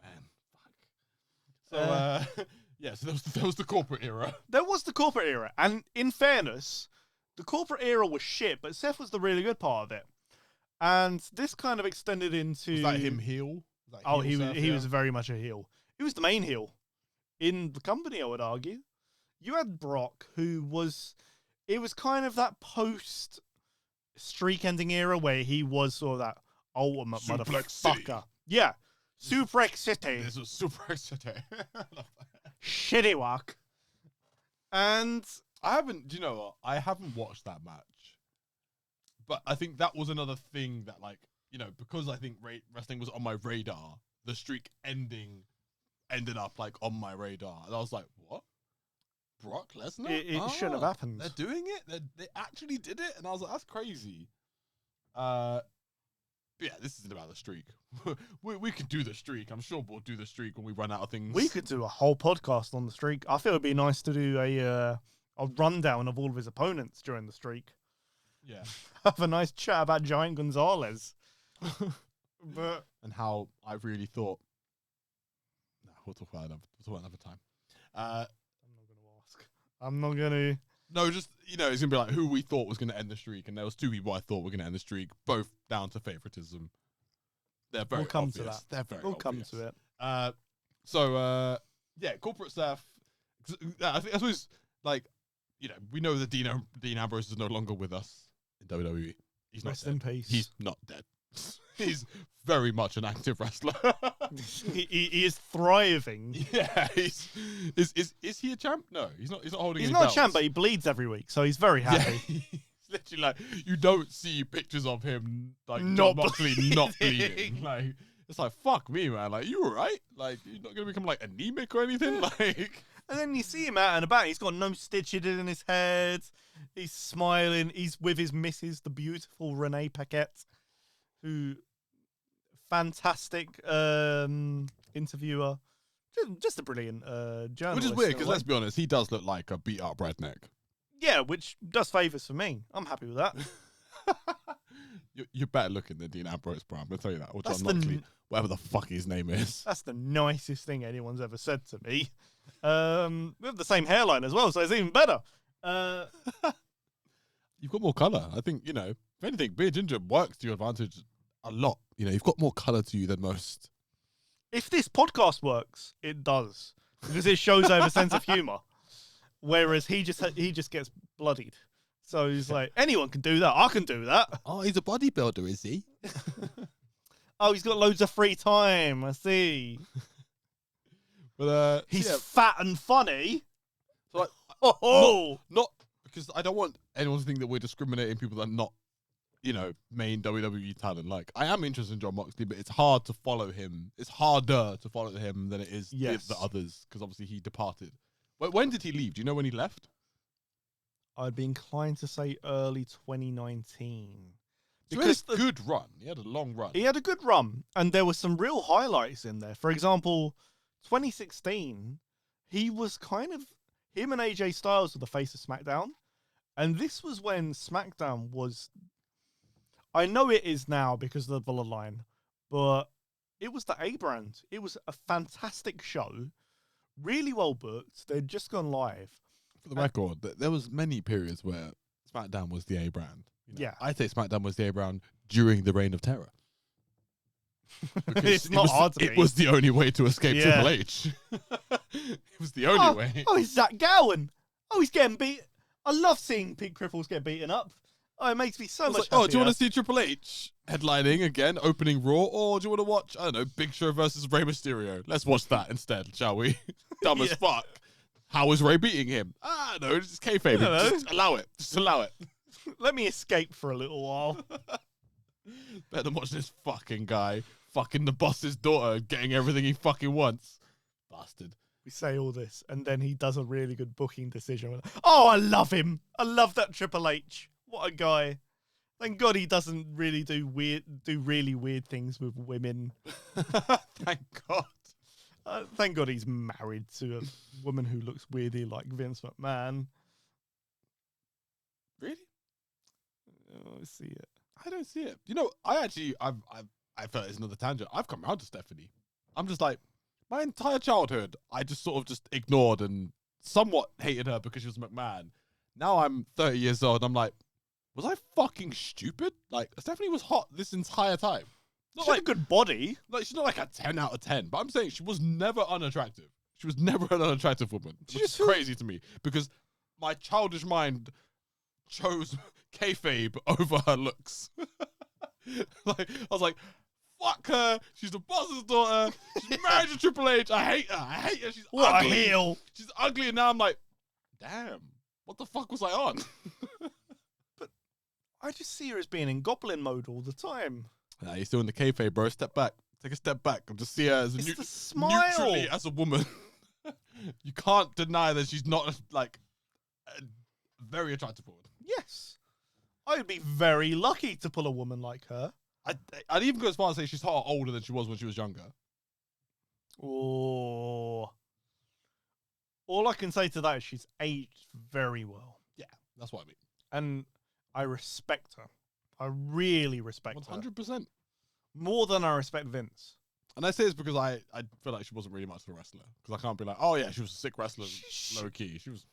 man. Fuck. So, yeah, so there was the corporate era. There was the corporate era. And in fairness, the corporate era was shit, but Seth was the really good part of it. And this kind of extended into... Was that him heel? He was very much a heel. He was the main heel in the company, I would argue. You had Brock, who was... It was kind of that post-streak-ending era where he was sort of that ultimate Suplex motherfucker. City. Yeah. Suplex City. This was Suplex City. Shitty work. And... I haven't, do you know what? I haven't watched that match. But I think that was another thing that, like, you know, because I think wrestling was on my radar, the streak ended up, like, on my radar. And I was like, what? Brock Lesnar? It shouldn't have happened. They're doing it? They actually did it? And I was like, that's crazy. But yeah, this isn't about the streak. we can do the streak. I'm sure we'll do the streak when we run out of things. We could do a whole podcast on the streak. I feel it'd be nice to do a rundown of all of his opponents during the streak. Yeah. Have a nice chat about Giant Gonzalez. But and how I really thought. No, we'll talk about another time. I'm not going to. No, just, you know, it's going to be like who we thought was going to end the streak. And there was two people I thought were going to end the streak, both down to favoritism. They're very We'll come obvious. to that. They're very We'll obvious. come to it. Yeah, corporate staff. I suppose, like, you know, we know that Dean Ambrose is no longer with us in WWE. He's not Rest dead. in peace. He's not dead. He's very much an active wrestler. he is thriving. Yeah, is he a champ? No, he's not. He's not holding. He's any not belts. a champ, but he bleeds every week, so he's very happy. Yeah, he's literally like, you don't see pictures of him like Not John Moxley not bleeding. bleeding. Like, it's like, fuck me, man. Like, you alright? Like, you're not gonna become like anemic or anything. Like, And then you see him out and about. He's got no stitches in his head. He's smiling. He's with his missus, the beautiful Renee Paquette, who fantastic interviewer. Just a brilliant journalist. which is weird in a because way. let's be honest, he does look like a beat up redneck. Yeah, which does favours for me. I'm happy with that. You're better looking than Dean Ambrose, bro. I'm gonna tell you that. Or That's John the Moxley, whatever the fuck his name is. That's the nicest thing anyone's ever said to me. We have the same hairline as well, so it's even better. You've got more colour. I think, you know, if anything, being ginger works to your advantage a lot. You know, you've got more colour to you than most. If this podcast works, it does, because it shows I have a sense of humour. Whereas he just gets bloodied. So he's like, anyone can do that. I can do that. Oh, he's a bodybuilder, is he? Oh, he's got loads of free time. I see. But He's yeah, fat and funny. so like, Oh, not because I don't want anyone to think that we're discriminating people that are not, you know, main WWE talent. Like, I am interested in John Moxley, but it's hard to follow him. It's harder to follow him than it is Yes. the others, because obviously he departed. When did he leave? Do you know when he left? I'd be inclined to say early 2019. So he had a good run. He had a long run. He had a good run, and there were some real highlights in there. For example, 2016, he was him and AJ Styles were the face of SmackDown, and this was when SmackDown was, I know it is now because of the Bloodline, but it was the A brand. It was a fantastic show, really well booked. They'd just gone live. For the record, there was many periods where SmackDown was the A brand. You know, Yeah. I'd say SmackDown was the A brand during the Reign of Terror. Because It's not hard to It beat. was the only way to escape Yeah. Triple H. It was the only way. Oh, it's Zach Gowen. Oh, he's getting beat. I love seeing Pete Cripples get beaten up. Oh, it makes me so It's much like, oh, do you happier. want to see Triple H headlining again, opening Raw, or do you want to watch, I don't know, Big Show versus Rey Mysterio? Let's watch that instead, shall we? Dumb as Yeah. fuck. How is Rey beating him? Ah, no, just kayfabe. Hello. Just allow it. Just allow it. Let me escape for a little while. Better than watch this fucking guy fucking the boss's daughter, getting everything he fucking wants. Bastard. We say all this, and then he does a really good booking decision. Oh, I love him. I love that Triple H. What a guy. Thank God he doesn't really do really weird things with women. Thank God. Thank God he's married to a woman who looks weirdly like Vince McMahon. Really? Oh, I see it. I don't see it. You know, I felt it's another tangent. I've come around to Stephanie. I'm just like, my entire childhood, I just sort of just ignored and somewhat hated her because she was McMahon. Now I'm 30 years old and I'm like, was I fucking stupid? Like, Stephanie was hot this entire time. Not She had like a good body. Like she's not like a 10 out of 10, but I'm saying she was never unattractive. She was never an unattractive woman, which is crazy to me because my childish mind chose kayfabe over her looks. Like I was like, fuck her. She's the boss's daughter. She's married to Triple H. I hate her. I hate her. She's What ugly. a heel. She's ugly, and now I'm like, damn. What the fuck was I on? But I just see her as being in goblin mode all the time. Nah, you're still in the kayfabe, bro. Step back. Take a step back and just see her as It's the smile. neutrally as a woman. You can't deny that she's not like a very attractive woman. Yes. I would be very lucky to pull a woman like her. I'd even go as far as say she's far older than she was when she was younger. Oh. All I can say to that is she's aged very well. Yeah, that's what I mean. And I respect her. I really respect 100%. her. More than I respect Vince. And I say this because I feel like she wasn't really much of a wrestler. Because I can't be like, oh yeah, she was a sick wrestler, low key. She was,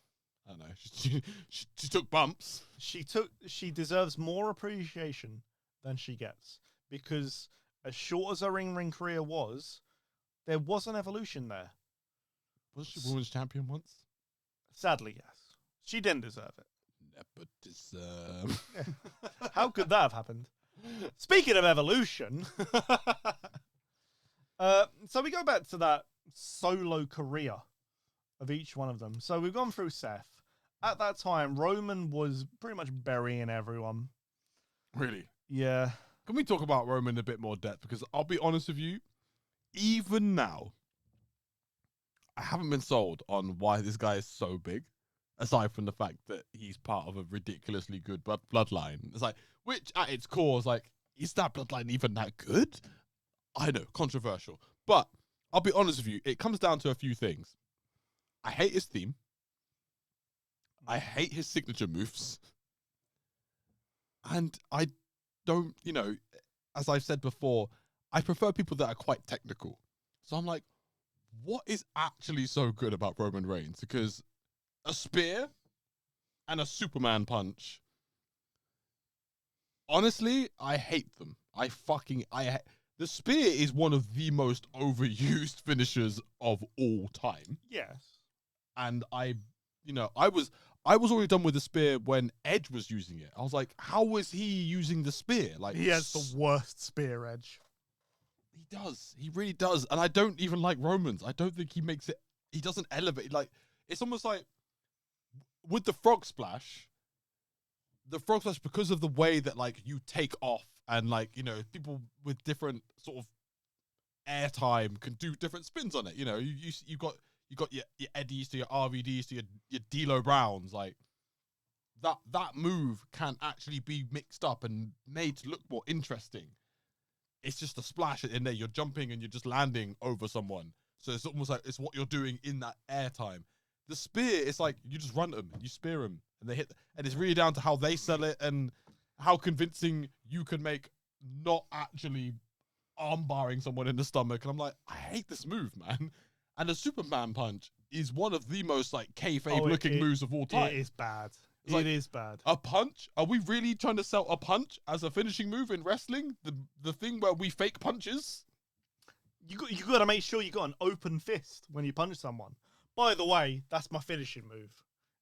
I don't know, she took bumps. She deserves more appreciation than she gets. Because as short as her ring career was, there was an evolution there. Was she women's champion once? Sadly, yes. She didn't deserve it. Nepotism. How could that have happened? Speaking of evolution, so we go back to that solo career of each one of them. So we've gone through Seth. At that time, Roman was pretty much burying everyone. Really? Yeah. Can we talk about Roman in a bit more depth? Because I'll be honest with you, even now, I haven't been sold on why this guy is so big, aside from the fact that he's part of a ridiculously good bloodline. It's like, which at its core is like, is that bloodline even that good? I know, controversial. But I'll be honest with you, it comes down to a few things. I hate his theme. I hate his signature moves. And I don't, as I've said before, I prefer people that are quite technical. So I'm like, what is actually so good about Roman Reigns? Because a spear and a Superman punch, honestly, I hate them. The spear is one of the most overused finishers of all time. Yes. And I was already done with the spear when Edge was using it. I was like, how was he using the spear? Like, He has the worst spear edge. He does. He really does. And I don't even like Roman's. I don't think he makes it. He doesn't elevate. Like, it's almost like with the frog splash, because of the way that like you take off and like, people with different sort of airtime can do different spins on it. You got your Eddies to your RVDs to your D'Lo Browns. Like that move can actually be mixed up and made to look more interesting. It's just a splash in there. You're jumping and you're just landing over someone. So it's almost like it's what you're doing in that airtime. The spear, it's like you just run them, you spear them, and they hit. And it's really down to how they sell it and how convincing you can make not actually armbarring someone in the stomach. And I'm like, I hate this move, man. And the Superman punch is one of the most like kayfabe looking moves of all time. It is bad. It is bad. A punch? Are we really trying to sell a punch as a finishing move in wrestling? The thing where we fake punches? You got to make sure you got an open fist when you punch someone. By the way, that's my finishing move.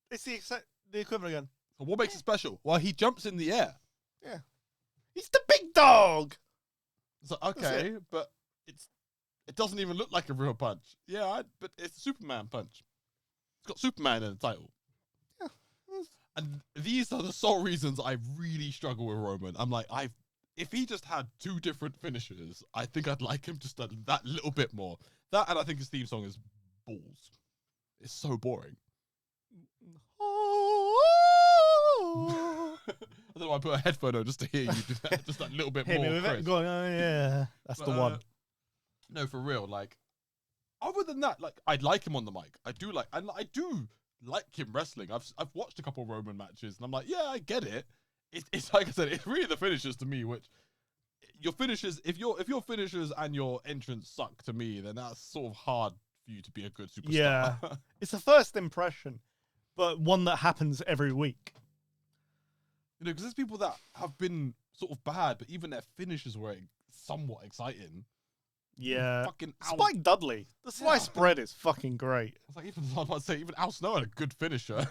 It's the equivalent again. So what makes it special? Well, he jumps in the air. Yeah. He's the big dog. It's like, okay, but it doesn't even look like a real punch. Yeah, but it's a Superman punch. It's got Superman in the title. Yeah. And these are the sole reasons I really struggle with Roman. I'm like, if he just had two different finishers, I think I'd like him just that little bit more. That, and I think his theme song is balls. It's so boring. I don't know why I put a headphone on just to hear you do that. Just that little bit Hit more. me with it. Going, oh yeah, that's the one. No, for real. Like, other than that, like, I'd like him on the mic. I do like him wrestling. I've watched a couple of Roman matches, and I'm like, yeah, I get it. It's like I said, it's really the finishers to me. Which your finishers, if your finishers and your entrance suck to me, then that's sort of hard for you to be a good superstar. Yeah, it's a first impression, but one that happens every week. Because there's people that have been sort of bad, but even their finishes were somewhat exciting. Yeah. Fucking Spike Dudley. The sliced bread is fucking great. It's like even I was about to say even Al Snow had a good finisher.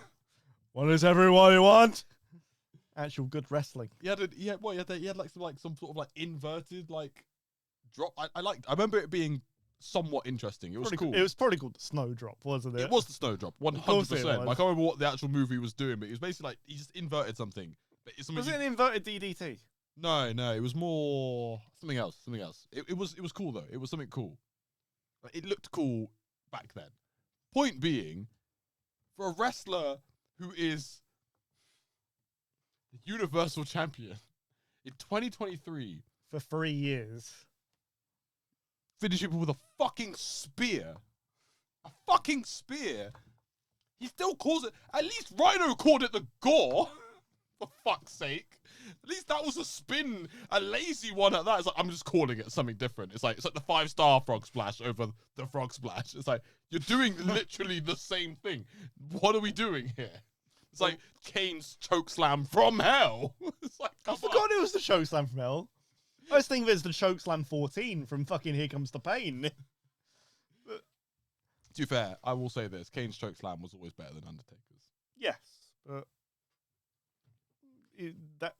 What does everybody want? Actual good wrestling. He had like some sort of like inverted like drop. I remember it being somewhat interesting. It was cool. It was probably called the Snowdrop, wasn't it? It was the Snowdrop, 100%. I can't remember what the actual movie was doing, but it was basically like he just inverted something. But Was it an inverted DDT? No, it was more something else. It was cool though. It was something cool. Like, it looked cool back then. Point being, for a wrestler who is the Universal Champion in 2023 for 3 years, finishing people with a fucking spear. A fucking spear. He still calls it. At least Rhino called it the gore. For fuck's sake. At least that was a spin, a lazy one at that. It's like, I'm just calling it something different. It's like the 5-star frog splash over the frog splash. It's like, you're doing literally the same thing. What are we doing here? It's like Kane's choke slam from hell. It's like, I forgot it was the choke slam from hell. I was thinking it's the choke slam 14 from fucking Here Comes the Pain. To be fair, I will say this. Kane's choke slam was always better than Undertaker's. Yes, but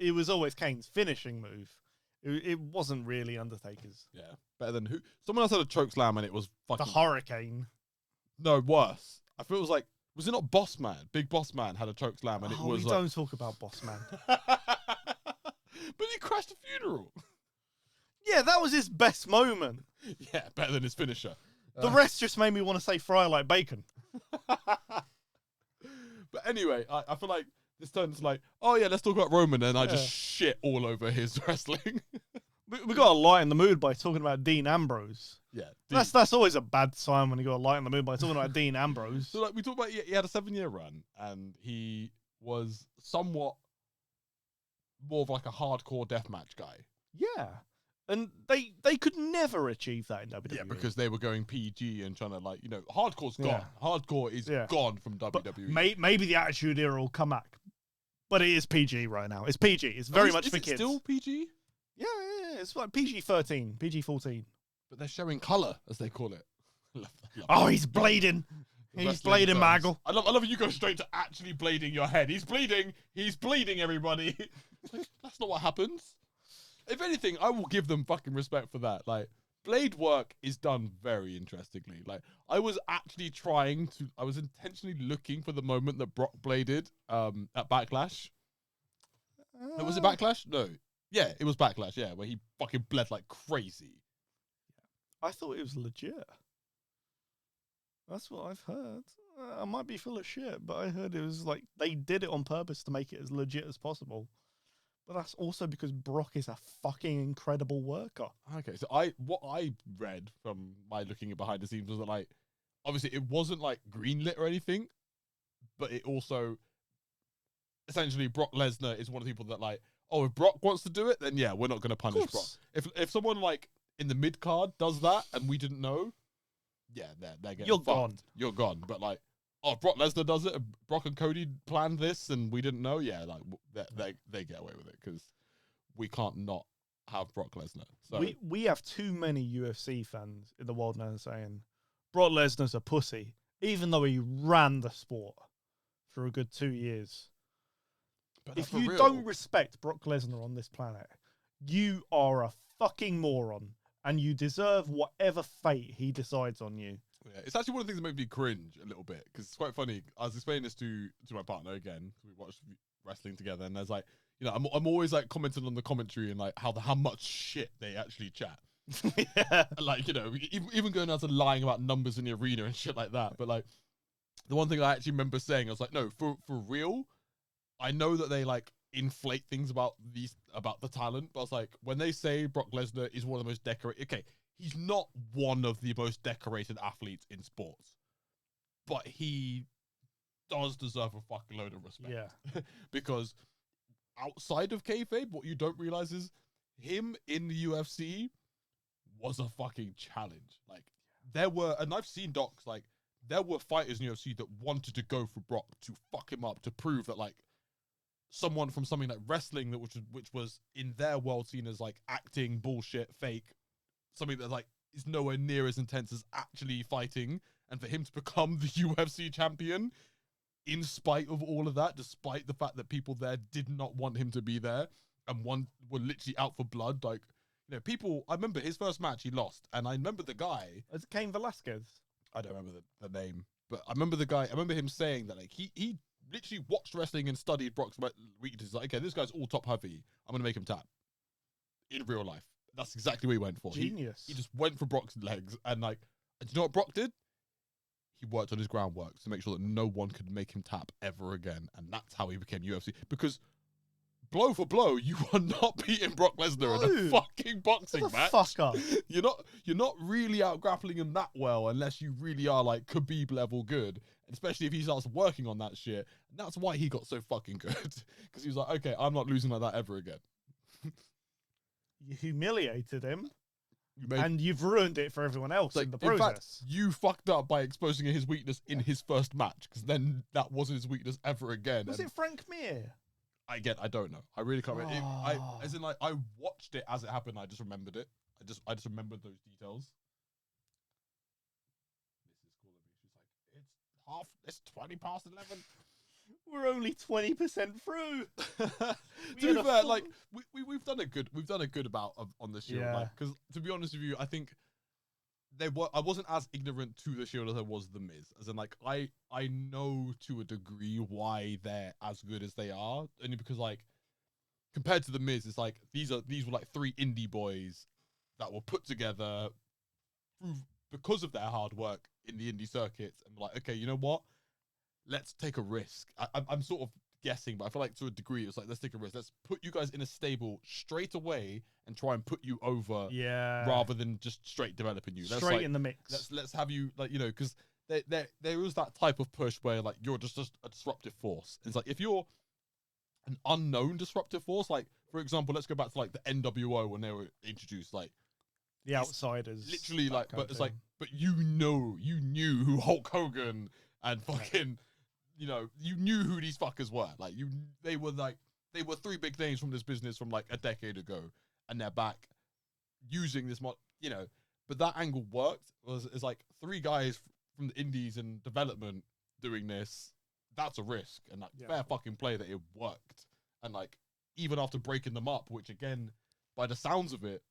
it was always Kane's finishing move. It wasn't really Undertaker's. Yeah, better than who? Someone else had a choke slam and it was fucking... The Hurricane. No, worse. I feel it was like... Was it not Boss Man? Big Boss Man had a choke slam and it was we don't talk about Boss Man. But he crashed a funeral. Yeah, that was his best moment. Yeah, better than his finisher. The rest just made me want to say fry like bacon. But anyway, I feel like this turns like, oh yeah, let's talk about Roman, and I just shit all over his wrestling. We got to lighten the mood by talking about Dean Ambrose. Yeah, that's always a bad sign when you got to lighten the mood by talking about Dean Ambrose. So like we talked about, he had a 7-year run, and he was somewhat more of like a hardcore deathmatch guy. Yeah. And they could never achieve that in WWE. Yeah, because they were going PG and trying to like, hardcore's gone. Yeah. Hardcore is gone from WWE. Maybe the Attitude Era will come back. But it is PG right now. It's PG. It's very much for kids. Still PG? Yeah. It's like PG-13, PG-14. But they're showing colour, as they call it. He's bleeding. He's bleeding, Maggle. I love you go straight to actually blading your head. He's bleeding. He's bleeding, everybody. Like, that's not what happens. If anything, I will give them fucking respect for that. Like, blade work is done very interestingly. Like, I was intentionally looking for the moment that Brock bladed at Backlash. Was it Backlash? No. Yeah, it was Backlash, yeah, where he fucking bled like crazy. I thought it was legit. That's what I've heard. I might be full of shit, but I heard it was like they did it on purpose to make it as legit as possible. But that's also because Brock is a fucking incredible worker. Okay, so what I read from my looking behind the scenes was that, like, obviously it wasn't like greenlit or anything, but it also essentially Brock Lesnar is one of the people that like, oh, if Brock wants to do it, then yeah, we're not going to punish Brock. If someone like in the mid card does that and we didn't know, yeah, they're getting You're fucked. gone. You're gone. But like, oh, Brock Lesnar does it. Brock and Cody planned this, and we didn't know. Yeah, like they get away with it because we can't not have Brock Lesnar. So we have too many UFC fans in the world now saying Brock Lesnar's a pussy, even though he ran the sport for a good 2 years. But if you don't respect Brock Lesnar on this planet, you are a fucking moron, and you deserve whatever fate he decides on you. Yeah, it's actually one of the things that made me cringe a little bit because it's quite funny. I was explaining this to my partner again. We watched wrestling together, and there's like, I'm always like commenting on the commentary and like how much shit they actually chat. Yeah. Like, even going out to lying about numbers in the arena and shit like that. But like, the one thing I actually remember saying, I was like, no, for real, I know that they like inflate things about the talent, but I was like, when they say Brock Lesnar is one of the most decorated, okay, he's not one of the most decorated athletes in sports, but he does deserve a fucking load of respect. Yeah. Because outside of kayfabe, what you don't realize is him in the UFC was a fucking challenge. Like, there were, and I've seen docs, like, there were fighters in UFC that wanted to go for Brock to fuck him up, to prove that, like, someone from something like wrestling that which was in their world seen as like acting, bullshit, fake, something that like is nowhere near as intense as actually fighting, and for him to become the UFC champion in spite of all of that, despite the fact that people there did not want him to be there and were literally out for blood. Like, you know, people, I remember his first match he lost, and I remember the guy. It's Cain Velasquez. I don't remember the name, but I remember the guy. I remember him saying that like he literally watched wrestling and studied Brock's weaknesses. Like, okay, this guy's all top heavy. I'm gonna make him tap in real life. That's exactly what he went for. Genius. He just went for Brock's legs, and like, do you know what Brock did? He worked on his groundwork to make sure that no one could make him tap ever again, and that's how he became UFC. Because blow for blow, you are not beating Brock Lesnar in a fucking boxing match. Fuck up. You're not really out grappling him that well unless you really are like Khabib level good, especially if he starts working on that shit. And that's why he got so fucking good, because he was like, okay, I'm not losing like that ever again. You humiliated him. And you've ruined it for everyone else in the process. In fact, you fucked up by exposing his weakness in his first match, because then that wasn't his weakness ever again. Was it Frank Mir? I don't know. I really can't remember. I watched it as it happened. I just remembered it. I just remembered those details. This is calling me. She's like, it's 20 past 11. We're only 20% through. To be fair, like we've done a good about on the Shield, Yeah. like, because to be honest with you, I think I wasn't as ignorant to the Shield as I was the Miz. As in, like, I know to a degree why they're as good as they are, only because like compared to the Miz, it's like these were like three indie boys that were put together because of their hard work in the indie circuits, and we're like, okay, you know what? Let's take a risk. I'm sort of guessing, but I feel like to a degree, it's like, let's take a risk. Let's put you guys in a stable straight away and try and put you over, rather than just straight developing you. Straight like, in the mix. Let's have you, like, you know, because there is that type of push where like you're just a disruptive force. It's like if you're an unknown disruptive force, like for example, let's go back to like the NWO when they were introduced, like the outsiders, literally, like, but it's like, but you knew who Hulk Hogan and fucking. You know, you knew who these fuckers were. Like, they were three big names from this business from like a decade ago, and they're back using this you know. But that angle worked. It's like three guys from the indies and development doing this. That's a risk, and like fair fucking play that it worked. And like even after breaking them up, which again, by the sounds of it,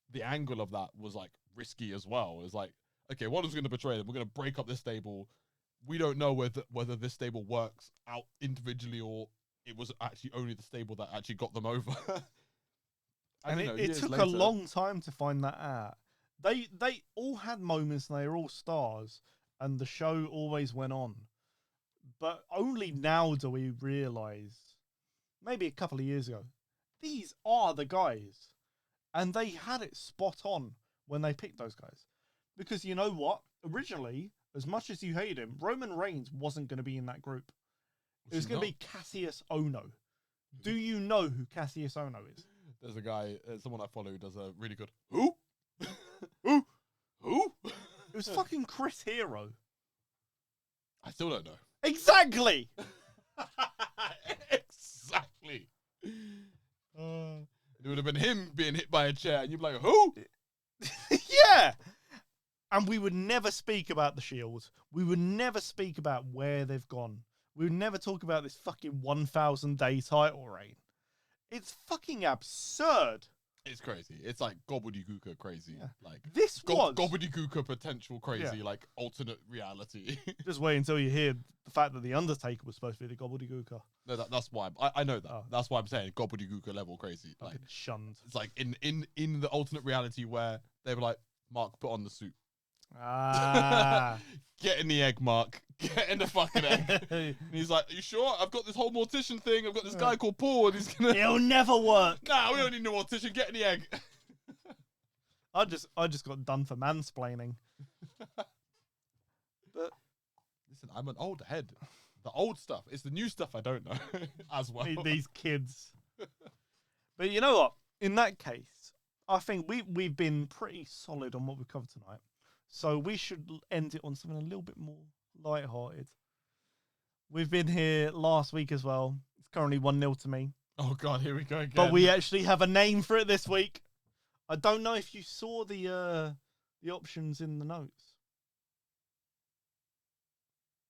the angle of that was like risky as well. It's like, okay, one is going to betray them. We're going to break up this stable. We don't know whether this stable works out individually or it was actually only the stable that actually got them over. And it took a long time to find that out. They all had moments and they were all stars, and the show always went on. But only now do we realise, maybe a couple of years ago, these are the guys. And they had it spot on when they picked those guys. Because you know what? Originally, as much as you hate him, Roman Reigns wasn't going to be in that group. It was going to be Cassius Ohno. Do you know who Cassius Ohno is? There's a guy, someone I follow who does a really good, who? Who? It was fucking Chris Hero. I still don't know. Exactly! Exactly. It would have been him being hit by a chair, and you'd be like, who? Yeah! And we would never speak about the Shield. We would never speak about where they've gone. We would never talk about this fucking 1,000-day title reign. It's fucking absurd. It's crazy. It's like gobbledygooker crazy. Yeah. Like this was gobbledygooker potential crazy, like alternate reality. Just wait until you hear the fact that the Undertaker was supposed to be the gobbledygooker. No, that's why I know that. Oh. That's why I'm saying gobbledygooker level crazy. Like shunned. It's like in the alternate reality where they were like, Mark, put on the suit. Get in the egg, Mark. Get in the fucking egg. And he's like, you sure? I've got this whole mortician thing. I've got this guy called Paul, and he's gonna. It'll never work. Nah, we don't need no mortician. Get in the egg. I just got done for mansplaining. But listen, I'm an old head. The old stuff. It's the new stuff I don't know as well. These kids. But you know what? In that case, I think we've been pretty solid on what we've covered tonight. So we should end it on something a little bit more lighthearted. We've been here last week as well. It's currently 1-0 to me. Oh God, here we go again. But we actually have a name for it this week. I don't know if you saw the options in the notes.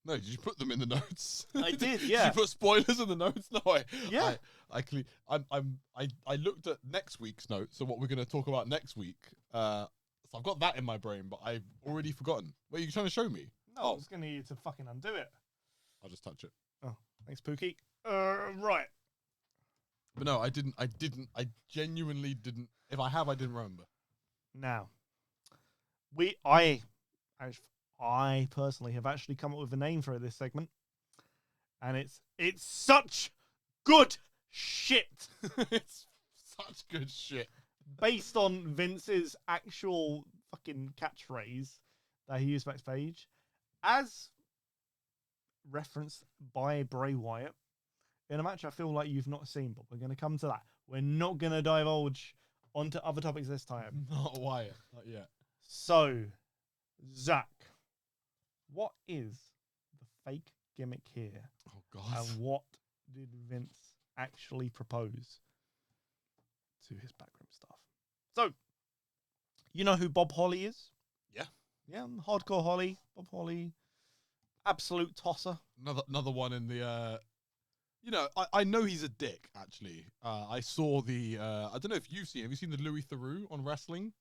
No, did you put them in the notes? I did, Did yeah. you put spoilers in the notes? No, Yeah. I looked at next week's notes, so what we're going to talk about next week. So I've got that in my brain, but I've already forgotten. Wait, are you trying to show me? No, I was going to need you to fucking undo it. I'll just touch it. Oh, thanks, Pookie. Right. But no, I genuinely didn't. If I have, I didn't remember. Now, I personally have actually come up with a name for this segment, and it's such good shit. It's such good shit. Based on Vince's actual fucking catchphrase that he used backstage, as referenced by Bray Wyatt in a match I feel like you've not seen, but we're going to come to that. We're not going to divulge onto other topics this time. Not Wyatt, not yet. So, Zach, what is the fake gimmick here? Oh God. And what did Vince actually propose to his backroom staff? So, you know who Bob Holly is? Yeah. Yeah, Hardcore Holly. Bob Holly. Absolute tosser. Another one in the I know he's a dick, actually. I saw the I don't know if have you seen the Louis Theroux on wrestling?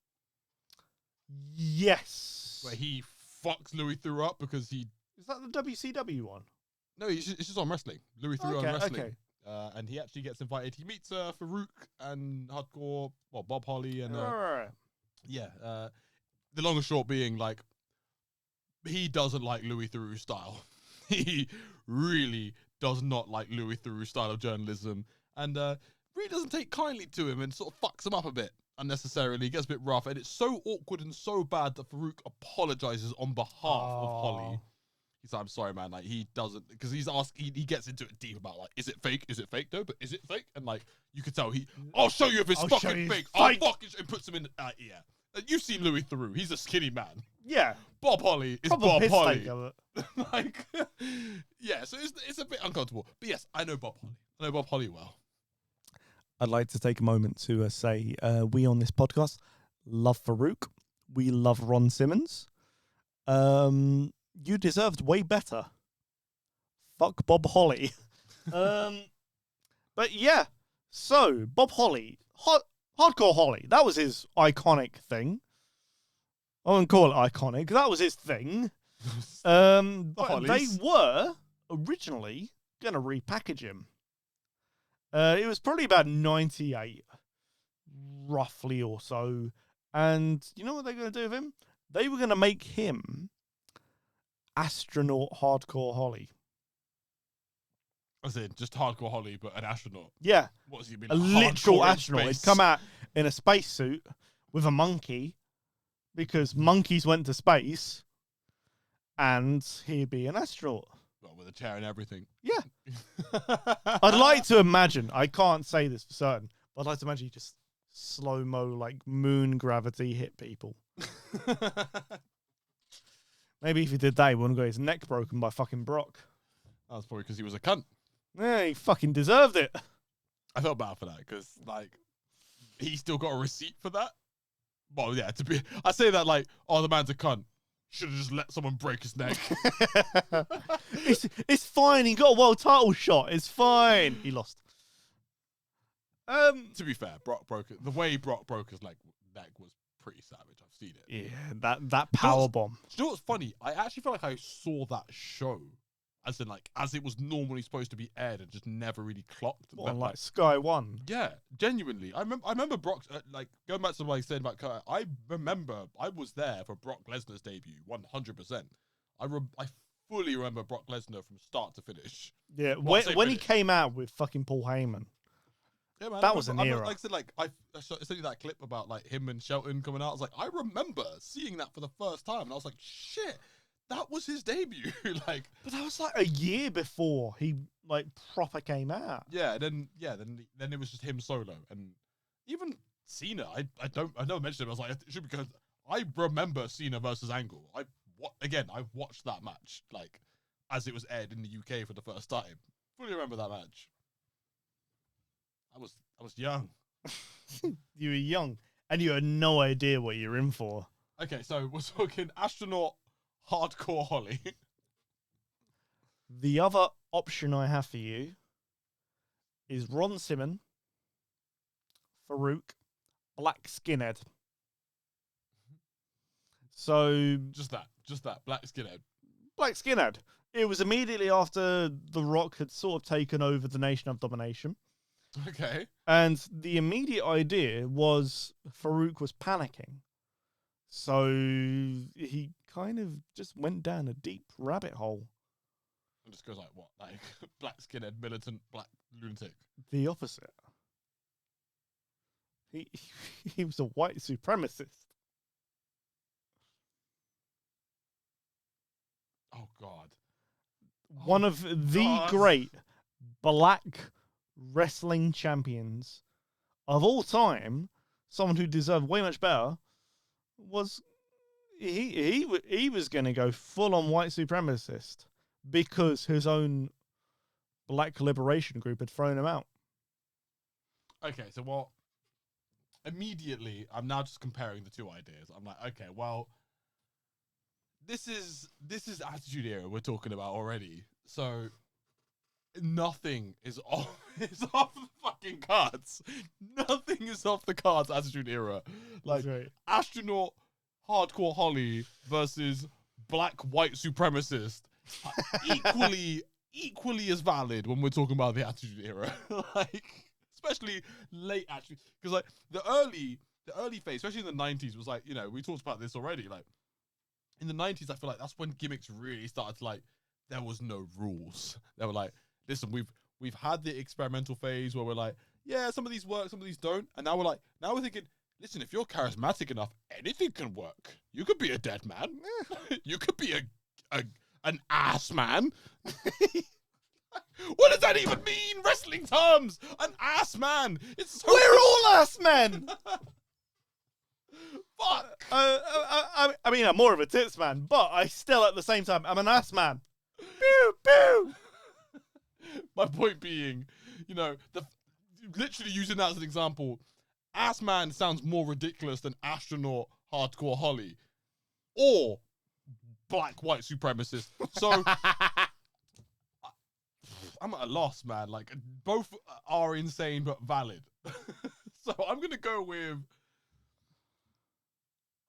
Yes. Where he fucks Louis Theroux up because he... Is that the WCW one? No, it's just on wrestling. Louis Theroux on wrestling. Okay. And he actually gets invited. He meets Farouk and Hardcore, Bob Holly and... Right. Yeah. The long and short being, like, he doesn't like Louis Theroux style. He really does not like Louis Theroux style of journalism. And really doesn't take kindly to him and sort of fucks him up a bit unnecessarily. He gets a bit rough. And it's so awkward and so bad that Farouk apologizes on behalf of Holly. He's like, I'm sorry, man. Like, he doesn't, because he gets into it deep about, like, is it fake? Is it fake, though? But is it fake? And, like, you could tell I'll show you if it's fucking fake. I'll fucking, and puts him in, yeah. You've seen Louis Theroux. He's a skinny man. Yeah. Bob Holly is Proper Bob Holly. Like, yeah, so it's a bit uncomfortable. But yes, I know Bob Holly. I know Bob Holly well. I'd like to take a moment to say we on this podcast love Farouk. We love Ron Simmons. You deserved way better. Fuck Bob Holly. But yeah, so Bob Holly, Hardcore Holly, that was his iconic thing. I wouldn't call it iconic. That was his thing. But they were originally going to repackage him. It was probably about 98, roughly or so. And you know what they're going to do with him? They were going to make him Astronaut Hardcore Holly. As in, just Hardcore Holly, but an astronaut. Yeah. What has he been? A literal astronaut. He'd come out in a spacesuit with a monkey because monkeys went to space and he'd be an astronaut. Well, with a chair and everything. Yeah. I'd like to imagine, I can't say this for certain, but I'd like to imagine he just slow-mo, like moon gravity hit people. Maybe if he did that, he wouldn't get his neck broken by fucking Brock. That's probably because he was a cunt. Yeah, he fucking deserved it. I felt bad for that because, like, he still got a receipt for that. Well, yeah, I say that like, oh, the man's a cunt. Should have just let someone break his neck. It's fine. He got a world title shot. It's fine. He lost. To be fair, the way Brock broke his neck was pretty savage. I've seen it. Yeah, that power bomb. Do you know what's funny? I actually feel like I saw that show, as in like as it was normally supposed to be aired, and just never really clocked. What, on like Sky One? Yeah, genuinely. I remember Brock's like going back to what I said about Kurt. I remember I was there for Brock Lesnar's debut, 100%. I fully remember Brock Lesnar from start to finish. Yeah, when he came out with fucking Paul Heyman. Yeah, man, that was an era. Like I said, like I sent you that clip about like him and Shelton coming out. I was like, I remember seeing that for the first time, and I was like, shit, that was his debut. Like, but that was like a year before he like proper came out. Yeah, then it was just him solo, and even Cena. I never mentioned him. I was like, it should be because I remember Cena versus Angle. I watched that match like as it was aired in the UK for the first time. Fully remember that match. I was young. You were young, and you had no idea what you're in for. Okay, so we're talking astronaut, hardcore Holly. The other option I have for you is Ron Simon, Farouk, Black Skinhead. So Just that black skinhead. Black Skinhead. It was immediately after The Rock had sort of taken over the Nation of Domination. Okay. And the immediate idea was Farouk was panicking. So he kind of just went down a deep rabbit hole. And just goes like, what? Like, black skinhead, militant, black lunatic. The opposite. He was a white supremacist. Oh, God. One of the great black wrestling champions of all time, someone who deserved way much better, was he was going to go full on white supremacist because his own black liberation group had thrown him out. Okay, so what? Immediately, I'm now just comparing the two ideas. I'm like, okay, well, this is Attitude Era we're talking about already. So nothing is off is off the fucking cards. Nothing is off the cards. Attitude Era, like right. astronaut, hardcore Holly versus black white supremacist, equally as valid when we're talking about the Attitude Era. Like, especially late actually, because like the early phase, especially in the 90s, was like, you know, we talked about this already. Like in the 90s, I feel like that's when gimmicks really started to, like, there was no rules. They were like, listen, we've had the experimental phase where we're like, yeah, some of these work, some of these don't, and now we're thinking, listen, if you're charismatic enough, anything can work. You could be a dead man. You could be an ass man. What does that even mean? Wrestling terms. An ass man. It's so We're all ass men. fuck. I mean, I'm more of a tits man, but I still, at the same time, I'm an ass man. Pew pew. My point being, you know, literally using that as an example, ass man sounds more ridiculous than astronaut, hardcore Holly, or black white supremacist. So I'm at a loss, man. Like, both are insane but valid. So I'm gonna go with.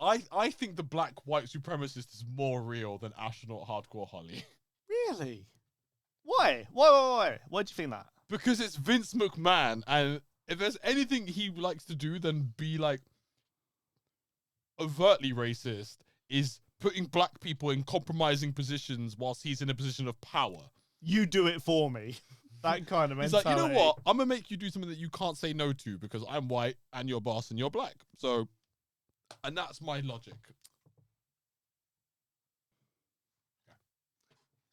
I think the black white supremacist is more real than astronaut hardcore Holly. Really? Why? Why? Why do you think that? Because it's Vince McMahon, and if there's anything he likes to do, then be like overtly racist, is putting black people in compromising positions whilst he's in a position of power. You do it for me. That kind of mentality. He's like, you know what? I'm gonna make you do something that you can't say no to because I'm white and you're boss and you're black. So, and that's my logic.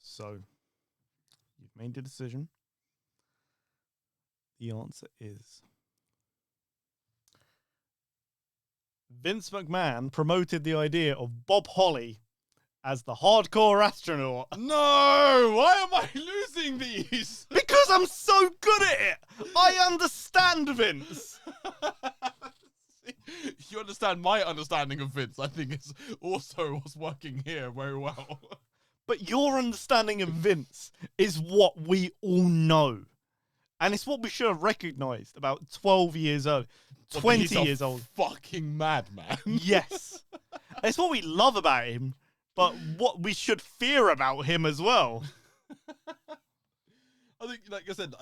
So, you've made the decision. The answer is Vince McMahon promoted the idea of Bob Holly as the hardcore astronaut. No! Why am I losing these? Because I'm so good at it! I understand Vince! You understand my understanding of Vince, I think is also what's working here very well. But your understanding of Vince is what we all know. And it's what we should have recognized about 12 years old, 20 years old. Fucking madman. Yes. It's what we love about him, but what we should fear about him as well. I think, like I said,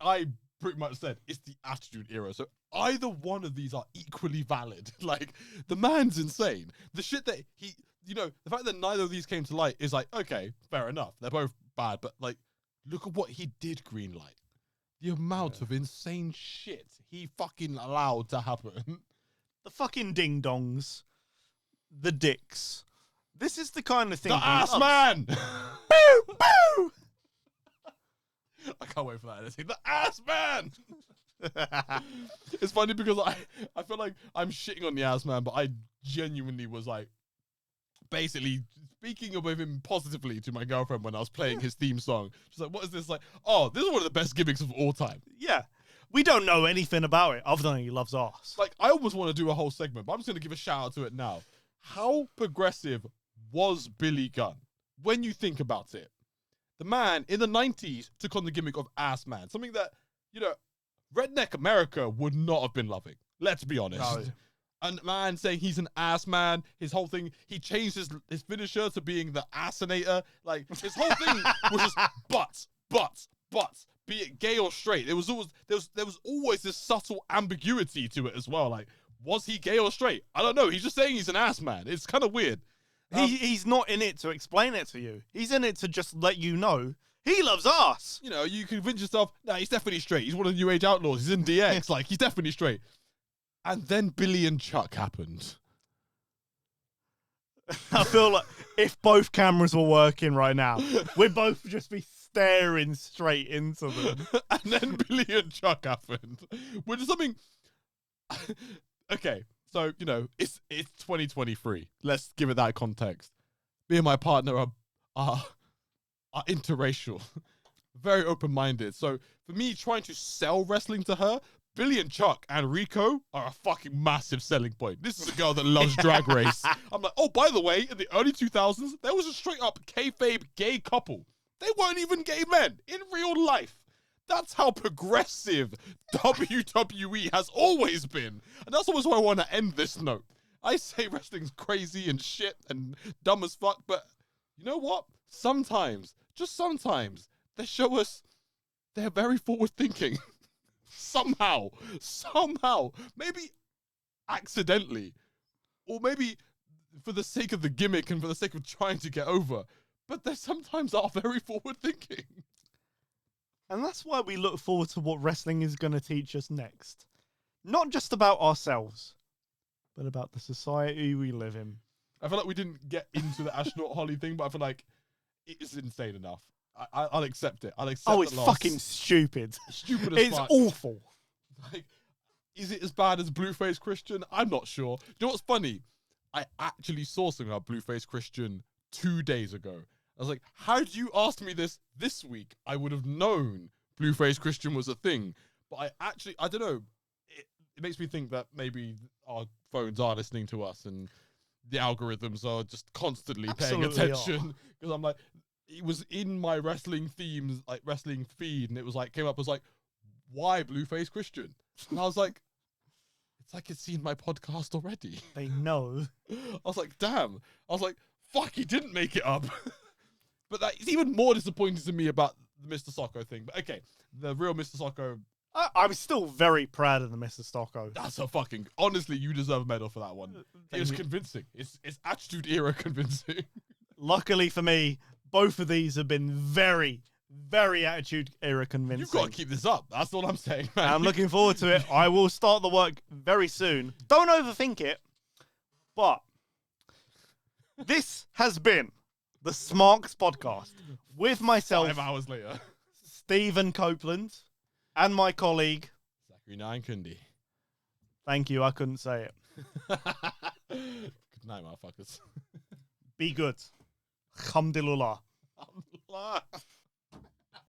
I pretty much said, it's the Attitude Era. So either one of these are equally valid. Like, the man's insane. The shit that he, you know, the fact that neither of these came to light is like, okay, fair enough. They're both bad, but like, look at what he did greenlight. The amount of insane shit he fucking allowed to happen. The fucking ding-dongs. The dicks. This is the kind of thing. The ass man! Boo! Boo! I can't wait for that editing. The ass man! It's funny because I feel like I'm shitting on the ass man, but I genuinely was like, basically speaking of him positively to my girlfriend when I was playing his theme song. She's like, what is this? Like, oh, this is one of the best gimmicks of all time. Yeah. We don't know anything about it other than he loves ass. Like, I almost want to do a whole segment, but I'm just going to give a shout out to it now. How progressive was Billy Gunn? When you think about it, the man in the 90s took on the gimmick of ass man, something that, you know, redneck America would not have been loving. Let's be honest. No. And man saying he's an ass man, his whole thing, he changed his finisher to being the assinator. Like, his whole thing was just butts, be it gay or straight. There was always this subtle ambiguity to it as well. Like, was he gay or straight? I don't know. He's just saying he's an ass man. It's kind of weird. He's not in it to explain it to you. He's in it to just let you know he loves ass. You know, you convince yourself, nah, he's definitely straight. He's one of the New Age Outlaws. He's in DX. Like, he's definitely straight. And then Billy and Chuck happened. I feel like if both cameras were working right now, we'd both just be staring straight into them. And then Billy and Chuck happened. Which is something... Okay, so, you know, it's 2023. Let's give it that context. Me and my partner are interracial. Very open-minded. So, for me, trying to sell wrestling to her... Billy and Chuck and Rico are a fucking massive selling point. This is a girl that loves Drag Race. I'm like, oh, by the way, in the early 2000s, there was a straight up kayfabe gay couple. They weren't even gay men in real life. That's how progressive WWE has always been. And that's always why I want to end this note. I say wrestling's crazy and shit and dumb as fuck, but you know what? Sometimes, just sometimes, they show us they're very forward thinking. Somehow, maybe accidentally, or maybe for the sake of the gimmick and for the sake of trying to get over, but they sometimes are very forward thinking. And that's why we look forward to what wrestling is going to teach us next. Not just about ourselves, but about the society we live in. I feel like we didn't get into the astronaut Holly thing, but I feel like it is insane enough. I'll accept it. I'll accept it's fucking stupid. Stupid as fuck. It's awful. Like, is it as bad as Blueface Christian? I'm not sure. Do you know what's funny? I actually saw something about Blueface Christian 2 days ago. I was like, had you asked me this week, I would have known Blueface Christian was a thing. But I don't know. It makes me think that maybe our phones are listening to us and the algorithms are just constantly paying attention. Because I'm like, it was in my wrestling themes, like wrestling feed, and it was like, came up as like, why Blueface Christian? And I was like, it's like it's seen my podcast already. They know. I was like, damn. I was like, fuck, he didn't make it up. But that is even more disappointing to me about the Mr. Socko thing. But okay, the real Mr. Socko. I'm still very proud of the Mr. Socko. That's a fucking, honestly, you deserve a medal for that one. It was convincing. It's Attitude Era convincing. Luckily for me, both of these have been very, very Attitude Era convincing. You've got to keep this up. That's all I'm saying, man. I'm looking forward to it. I will start the work very soon. Don't overthink it. But this has been the Smarks Podcast with myself, 5 hours later, Stephen Copeland, and my colleague, Zachary Nyankundi. Thank you. I couldn't say it. Good night, motherfuckers. Be good. Alhamdulillah. Alhamdulillah.